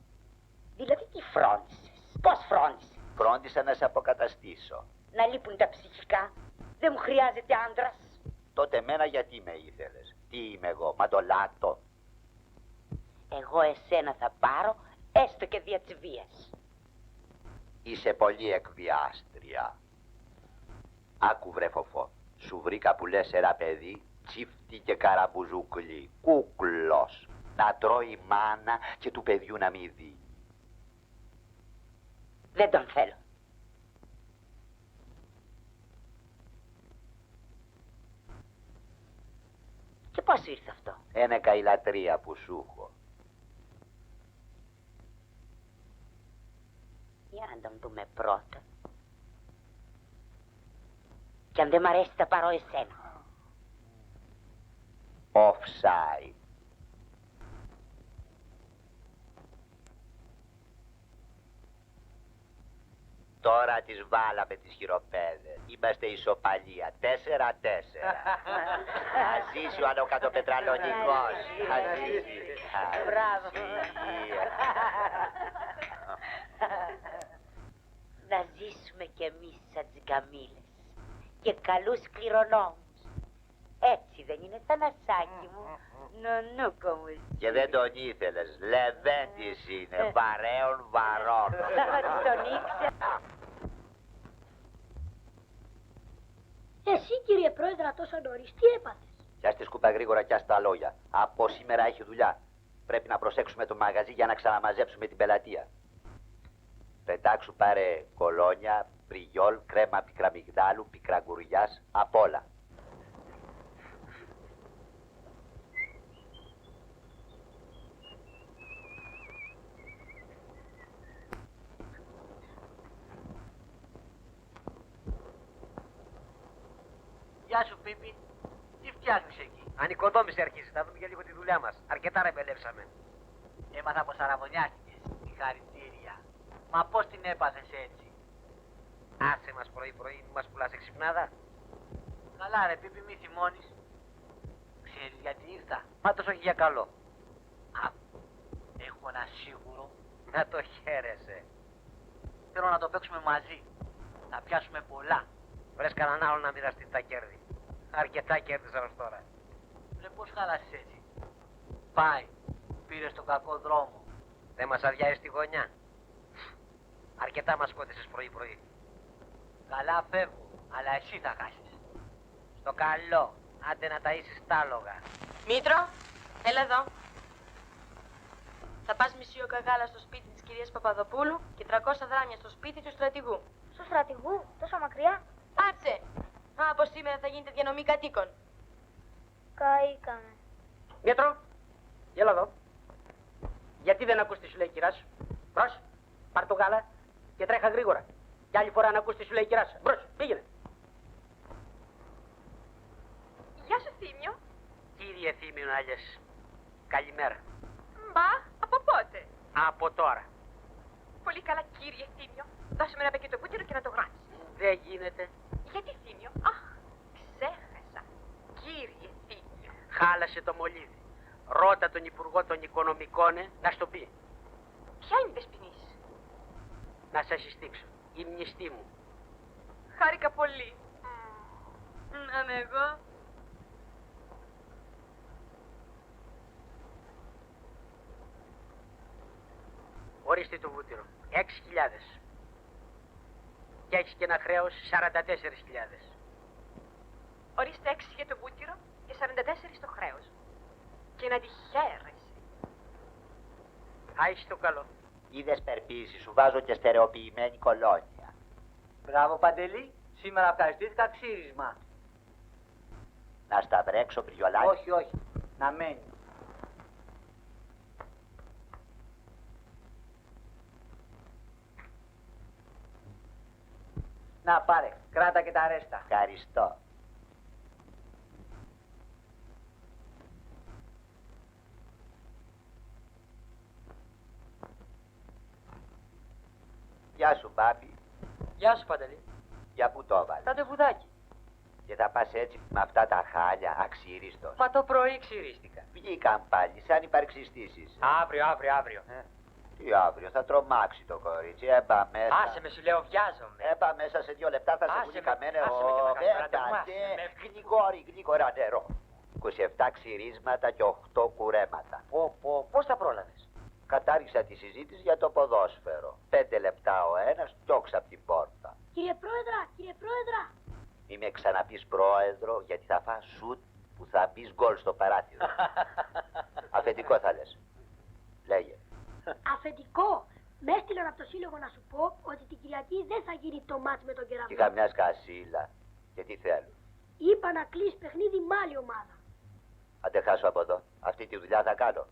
Δηλαδή τι φρόντισες? Πώς φρόντισες? Φρόντισα να σε αποκαταστήσω. Να λείπουν τα ψυχικά. Δεν μου χρειάζεται άντρας. Τότε μένα γιατί με ήθελες? Τι είμαι εγώ, μαντολάτο? Εγώ εσένα θα πάρω έστω και δια της βίας. Είσαι πολύ εκβιάστρια. Άκου βρε Φοφό, σου βρήκα που λες ένα παιδί, τσίφτη και καραμπουζούκλι, κούκλος. Να τρώει μάνα και του παιδιού να μην δει. Δεν τον θέλω. Και πώς ήρθε αυτό? Ένα καηλατρία που σου έχω. Για να τον δούμε πρώτα. Και αν δεν μ' αρέσει θα πάρω εσένα. Offside. Τώρα τις βάλαμε τις χειροπέδες. Είμαστε ισοπαλία. 4-4. Αζήσου ανωκατοπετραλονικός. Αζήσει. Μπράβο. Να ζήσουμε κι εμείς σαν τζιγκαμίλες και καλούς κληρονόμους. Έτσι δεν είναι, Θανασάκι μου? Νονούκο μου. Και δεν τον ήθελες. Λεβέντης είναι. Βαρέων βαρών. Τον ήξερα. Εσύ, κύριε Πρόεδρα, τόσο νωρίς, τι έπαθες? Κι τη σκούπα γρήγορα κι τα λόγια. Από σήμερα έχει δουλειά. Πρέπει να προσέξουμε το μαγαζί για να ξαναμαζέψουμε την πελατεία. Πετάξου πάρε κολόνια, πριγιόλ, κρέμα πικραμυγδάλου, πικραγκουριάς, απ' όλα. Γεια σου, Πίπη. Τι φτιάχνεις εκεί? Ανοικοδόμηση αρχίζει. Θα δούμε για λίγο τη δουλειά μας. Αρκετά ρεμπελεύσαμε. Έμαθα πως αραβωνιάστηκες. Συγχαρητήρια. Μα πώς την έπαθες έτσι? Άσε μας πρωί-πρωί, μη μας πουλάς εξυπνάδα. Καλά ρε Πίπη, μη θυμώνεις. Ξέρεις γιατί ήρθα? Μα τόσο όχι για καλό. Έχω ένα σίγουρο. Να το χαίρεσαι. Θέλω να το παίξουμε μαζί. Να πιάσουμε πολλά. Βρες κανέναν άλλο να μοιραστεί τα κέρδη. Αρκετά κέρδισα ως τώρα. Ρε πώς χάλασες έτσι? Πάει. Πήρες τον κακό δρόμο. Δεν μας αδειάζει στη γωνιά. Αρκετά μας σκότισες πρωί-πρωί. Καλά φεύγω, αλλά εσύ θα χάσεις. Στο καλό. Άντε να ταΐσεις τ' άλογα. Μήτρο, έλα εδώ. Θα πας μισή οκαγάλα στο σπίτι της κυρίας Παπαδοπούλου και 300 δράμια στο σπίτι του στρατηγού. Του στρατηγού, τόσο μακριά? Άτσε! Από σήμερα θα γίνεται διανομή κατοίκων. Καήκαμε. Μήτρο, έλα εδώ. Γιατί δεν ακούς τι σου λέει η κυρά σου? Μπρος, πάρ' το γάλα και τρέχα γρήγορα. Για άλλη φορά να ακούς τι σου λέει η κυρά σου. Μπρος, πήγαινε. Γεια σου, Θήμιο. Κύριε Θήμιο Νάλιες, καλημέρα. Μπα, από πότε? Από τώρα. Πολύ καλά, κύριε Θήμιο. Δώσε με ένα πακέτο βούτυρο και να το γράψεις. Δεν γίνεται. Γιατί, Θήμιο? Αχ, ξέχασα. Κύριε Θήμιο. Χάλασε το μολύβι. Ρώτα τον Υπουργό των Οικονομικών να στο πει. Ποια είναι η δεσποινής? Να σας συστήξω. Η μνηστή μου. Χάρηκα πολύ. Να είμαι εγώ. Ορίστε το βούτυρο. 6.000. Και έχεις και ένα χρέος 44.000. Ορίστε 6 για το βούτυρο και 44 στο χρέος. Και να τη χαίρεσαι. Άισε το καλό. Είδες περποίηση, σου βάζω και στερεοποιημένη κολόνια. Μπράβο Παντελή, σήμερα ευχαριστήθηκα ξύρισμα. Να στα βρέξω πριολάκι. Όχι, όχι, να μένει. Να πάρε, κράτα και τα ρέστα. Ευχαριστώ. Γεια σου, Μπάμπη. Γεια σου Παντελή. Για πού το έβαλες? Κάτω βουδάκι. Και θα πας έτσι με αυτά τα χάλια, αξίριστος. Μα το πρωί ξυρίστηκα. Βγήκαν πάλι, σαν υπαρξιστήσεις. Αύριο. Τι αύριο, θα τρομάξει το κορίτσι, έμπα μέσα. Άσε με, σου λέω, βιάζομαι. Έμπα μέσα σε 2 λεπτά, θα σε Άσε βγουν με, καμένε. άσε με και θα κάνεις ραντεβού, άσε με. Γλυκόρα νερό. 27 ξυρίσματα και 8 κουρέματα. Πώς τα πρόλαβες? Κατάργησα τη συζήτηση για το ποδόσφαιρο. 5 λεπτά ο ένας, το διώξει από την πόρτα. Κύριε Πρόεδρα. Μη με ξαναπείς πρόεδρο, γιατί θα φας σουτ που θα μπεις γκολ στο παράθυρο. Αφεντικό θα λες. Λέγε. Αφεντικό. Με έστειλαν από το σύλλογο να σου πω ότι την Κυριακή δεν θα γίνει το μάτς με τον Κεραυνό. Είχα μια σκασίλα. Και τι θέλουν. Είπα να κλείσει παιχνίδι με άλλη ομάδα. Αν δεν χάσω από εδώ, αυτή τη δουλειά θα κάνω.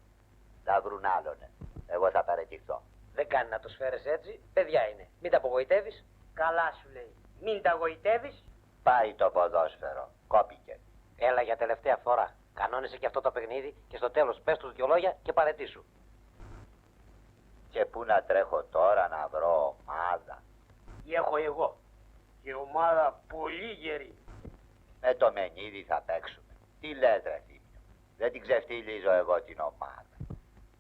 Θα βρουν άλλον. Εγώ θα παραιτηθώ. Δεν κάνει να τους φέρεις έτσι. Παιδιά είναι. Μην τα απογοητεύεις. Καλά σου λέει. Μην τα γοητεύεις. Πάει το ποδόσφαιρο. Κόπηκε. Έλα για τελευταία φορά. Κανόνισε και αυτό το παιχνίδι και στο τέλος πες τους 2 λόγια και παραιτήσου. Και πού να τρέχω τώρα να βρω ομάδα. Έχω εγώ. Και ομάδα πολύ γερή. Με το Μενίδη θα παίξουμε. Τι λες ρε Θήμιο. Δεν την ξεφτυλίζω εγώ την ομάδα.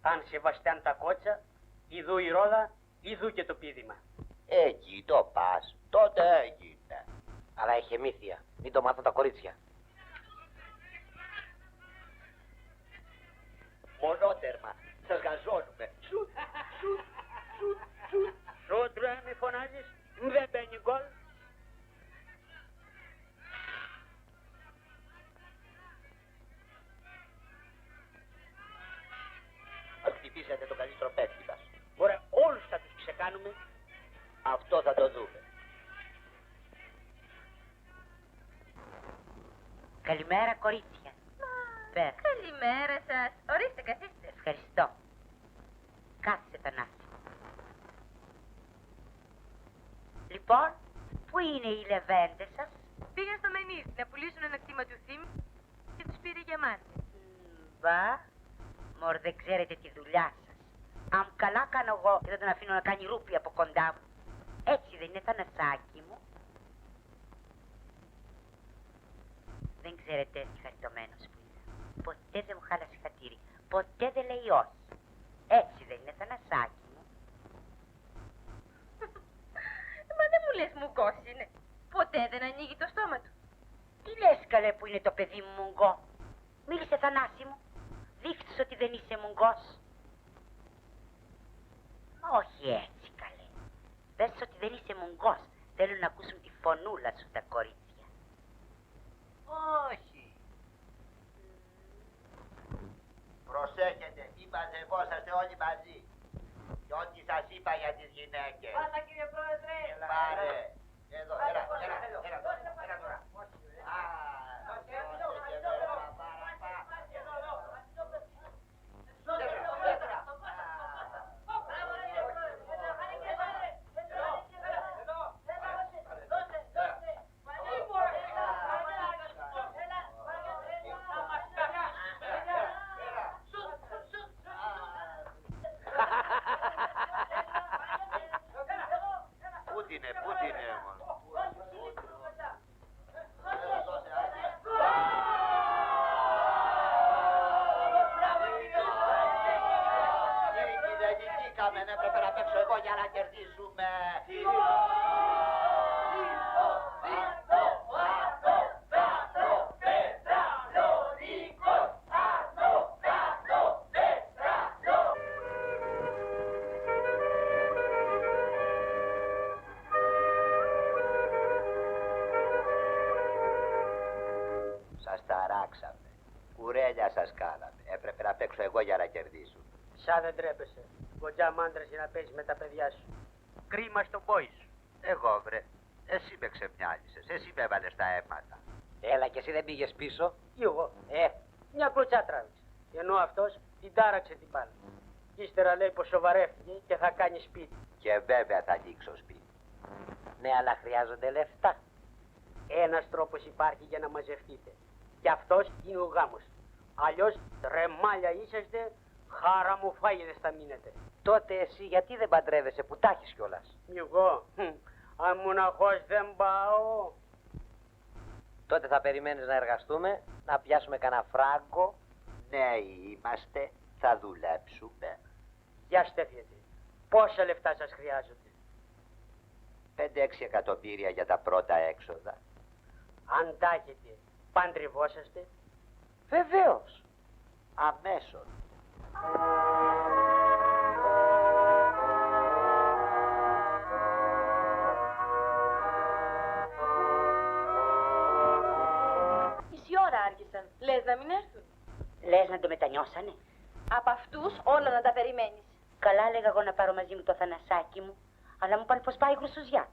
Αν σεβαστιάν τα κότσα, ειδού η ρόδα, ειδού και το πίδημα. Εκεί το πας. Τότε έγινε. Αλλά έχει μύθια. Μην το μάθουν τα κορίτσια. Μονότερμα. Σας γαζώνουμε. Σουτ. Σουτ ρε μη φωνάζεις. Δεν μπαίνει γκολ. Ας χτυπήσετε το καλύτερο παίκτη μας. Ωραία, όλους θα τους ξεκάνουμε. Αυτό θα το δούμε. Καλημέρα, κορίτσια. Πέρα. Καλημέρα σας. Ορίστε, καθίστε. Ευχαριστώ. Κάθισε, Θανάση. Λοιπόν, πού είναι οι λεβέντες σας? Πήγαν στο Μενίδη να πουλήσουν ένα κτήμα του Θήμη και τους πήρε για μάτι. Μπα, μωρ, δεν ξέρετε τη δουλειά σας. Αν καλά κάνω εγώ και δεν τον αφήνω να κάνει ρούπι από κοντά μου. Έτσι δεν είναι, Θανασάκι μου? Δεν ξέρετε τι χαριτωμένος που είναι. Ποτέ δεν μου χάλασε χατήρι. Ποτέ δεν λέει όχι. Έτσι δεν είναι, Θανασάκι μου? Μα δεν μου λες μουγκός είναι. Ποτέ δεν ανοίγει το στόμα του. Τι λες καλέ που είναι το παιδί μου μουγκό? Μίλησε, Θανάση μου. Δείχτεις ότι δεν είσαι μουγκός. Όχι έτσι καλέ. Πες ότι δεν είσαι μουγκός. Θέλουν να ακούσουν τη φωνούλα σου τα κορίτσια. Όχι. Προσέχετε, μη μαζευόσαστε όλοι μαζί. Και ό,τι σας είπα για τις γυναίκες. Πάσα κύριε Πρόεδρε. Πάρε. Εδώ, έλα τώρα. Πού την έμον. Δεν νικήκαμε, έπρεπε να παίξω εγώ για να κερδίσουμε. Σας ταράξαμε. Κουρέλια σας κάναμε. Έπρεπε να παίξω εγώ για να κερδίσουμε. Σαν δεν τρέπεσαι. Κοντζά μάντρες για να παίζεις με τα παιδιά σου. Κρίμα στον πόη σου. Εγώ βρε. Εσύ με ξεμιάλισες. Εσύ με έβαλες τα αίματα. Έλα και εσύ δεν πήγες πίσω. Κι εγώ. Μια κλωτσά τράβηξε. Ενώ αυτός την τάραξε την μπάλα. Ύστερα λέει πως σοβαρεύτηκε και θα κάνει σπίτι. Και βέβαια θα ανοίξω σπίτι. Ναι, αλλά χρειάζονται λεφτά. Ένας τρόπος υπάρχει για να μαζευτείτε. Και αυτός είναι ο γάμος. Αλλιώς ρεμάλια είσαστε, χάρα μου φάγεδες θα μείνετε. Τότε εσύ γιατί δεν παντρεύεσαι που τα έχεις κιόλας? Εγώ, αν μοναχός δεν πάω. Τότε θα περιμένεις να εργαστούμε, να πιάσουμε κανένα φράγκο. Νέοι είμαστε, θα δουλέψουμε. Για στέφιετε. Πόσα λεφτά σας χρειάζονται? 5-6 εκατομμύρια για τα πρώτα έξοδα. Αν τα έχετε, παντρευόσαστε? Βεβαίως. Αμέσως. Λες να μην έρθουν. Λες να το μετανιώσανε. Από αυτούς όλα να τα περιμένεις. Καλά έλεγα εγώ να πάρω μαζί μου το Θανασάκι μου, αλλά μου είπαν πως πάει γρουσουζιά.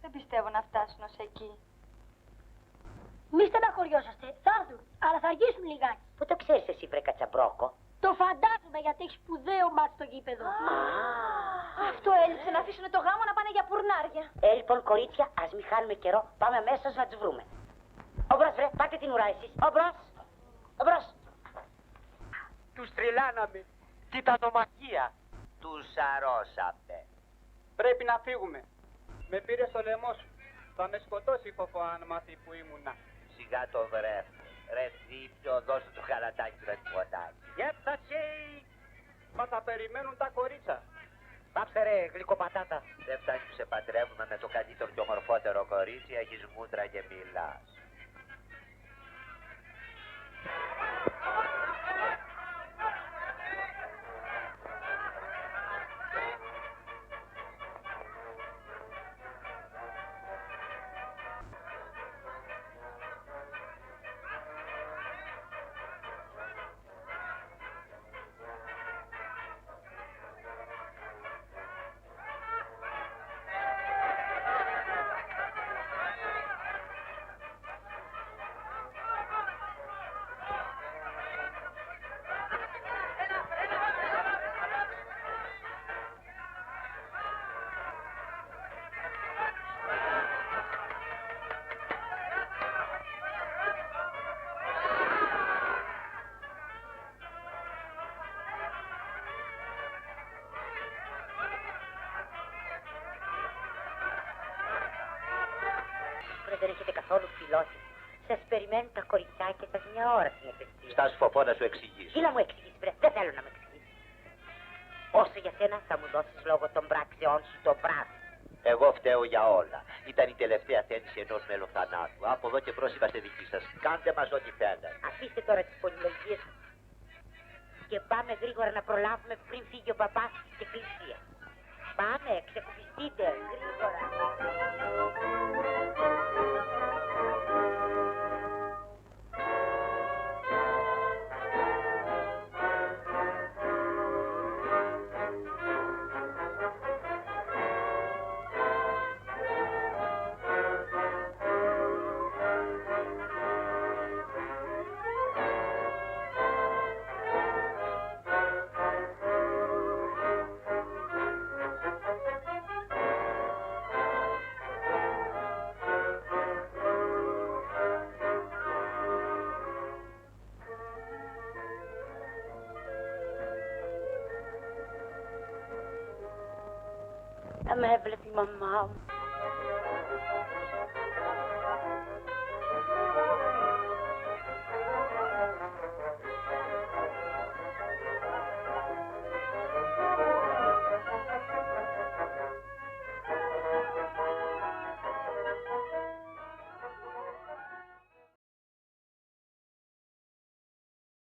Δεν πιστεύω να φτάσουν ως εκεί. Μη στεναχωριόσαστε, θα έρθουν, αλλά θα αργήσουν λιγάκι. Πού το ξέρεις εσύ, βρε Κατσαμπρόκο? Το φαντάζομαι γιατί έχει σπουδαίο μάτι στο γήπεδο. Αυτό έλειψε, να αφήσουν το γάμο να πάνε για πουρνάρια. Λοιπόν, κορίτσια, ας μην χάνουμε καιρό, πάμε αμέσως να τους βρούμε. Ομπρός, βρε, πάτε την ουρά εσείς. Ομπρός, ομπρός. Τους τριλάναμε. Τιτανομαχία. Τους αρρώσαμε. Πρέπει να φύγουμε. Με πήρε στο λαιμό σου. Θα με σκοτώσει φοφό αν μάθει που ήμουνα. Σιγά το βρέφο. Ρε θύμιο, δώσε του χαλατάκι του ένα ποτάκι. Γεύτασε! Μα θα περιμένουν τα κορίτσα. Πάψε ρε, γλυκοπατάτα. Δεν φτάνει που σε παντρεύουμε με το καλύτερο και ομορφότερο κορίτσι, έχεις μούτρα και μιλάς. Δεν έχετε καθόλου φιλώσει. Σας περιμένουν τα κοριτσάκια σας μια ώρα στην επαιστεία. Στάσου φοφό να σου εξηγήσω. Τι να μου εξηγήσεις, βρε, δεν θέλω να με εξηγήσεις. Όσο για σένα θα μου δώσεις λόγω των πράξεών σου το βράδυ. Εγώ φταίω για όλα. Ήταν η τελευταία θέληση ενός μελοθανάτου. Από εδώ και μπρος είμαστε δικοί σας. Κάντε μας ό,τι θέλετε. Αφήστε τώρα τις πολυλογίες και πάμε γρήγορα να προλάβουμε πριν φύγει ο παπάς στην εκκλησία. Πάμε, ξεκουφιστείτε, γρήγορα. Θα με έβλεπε η μαμά μου.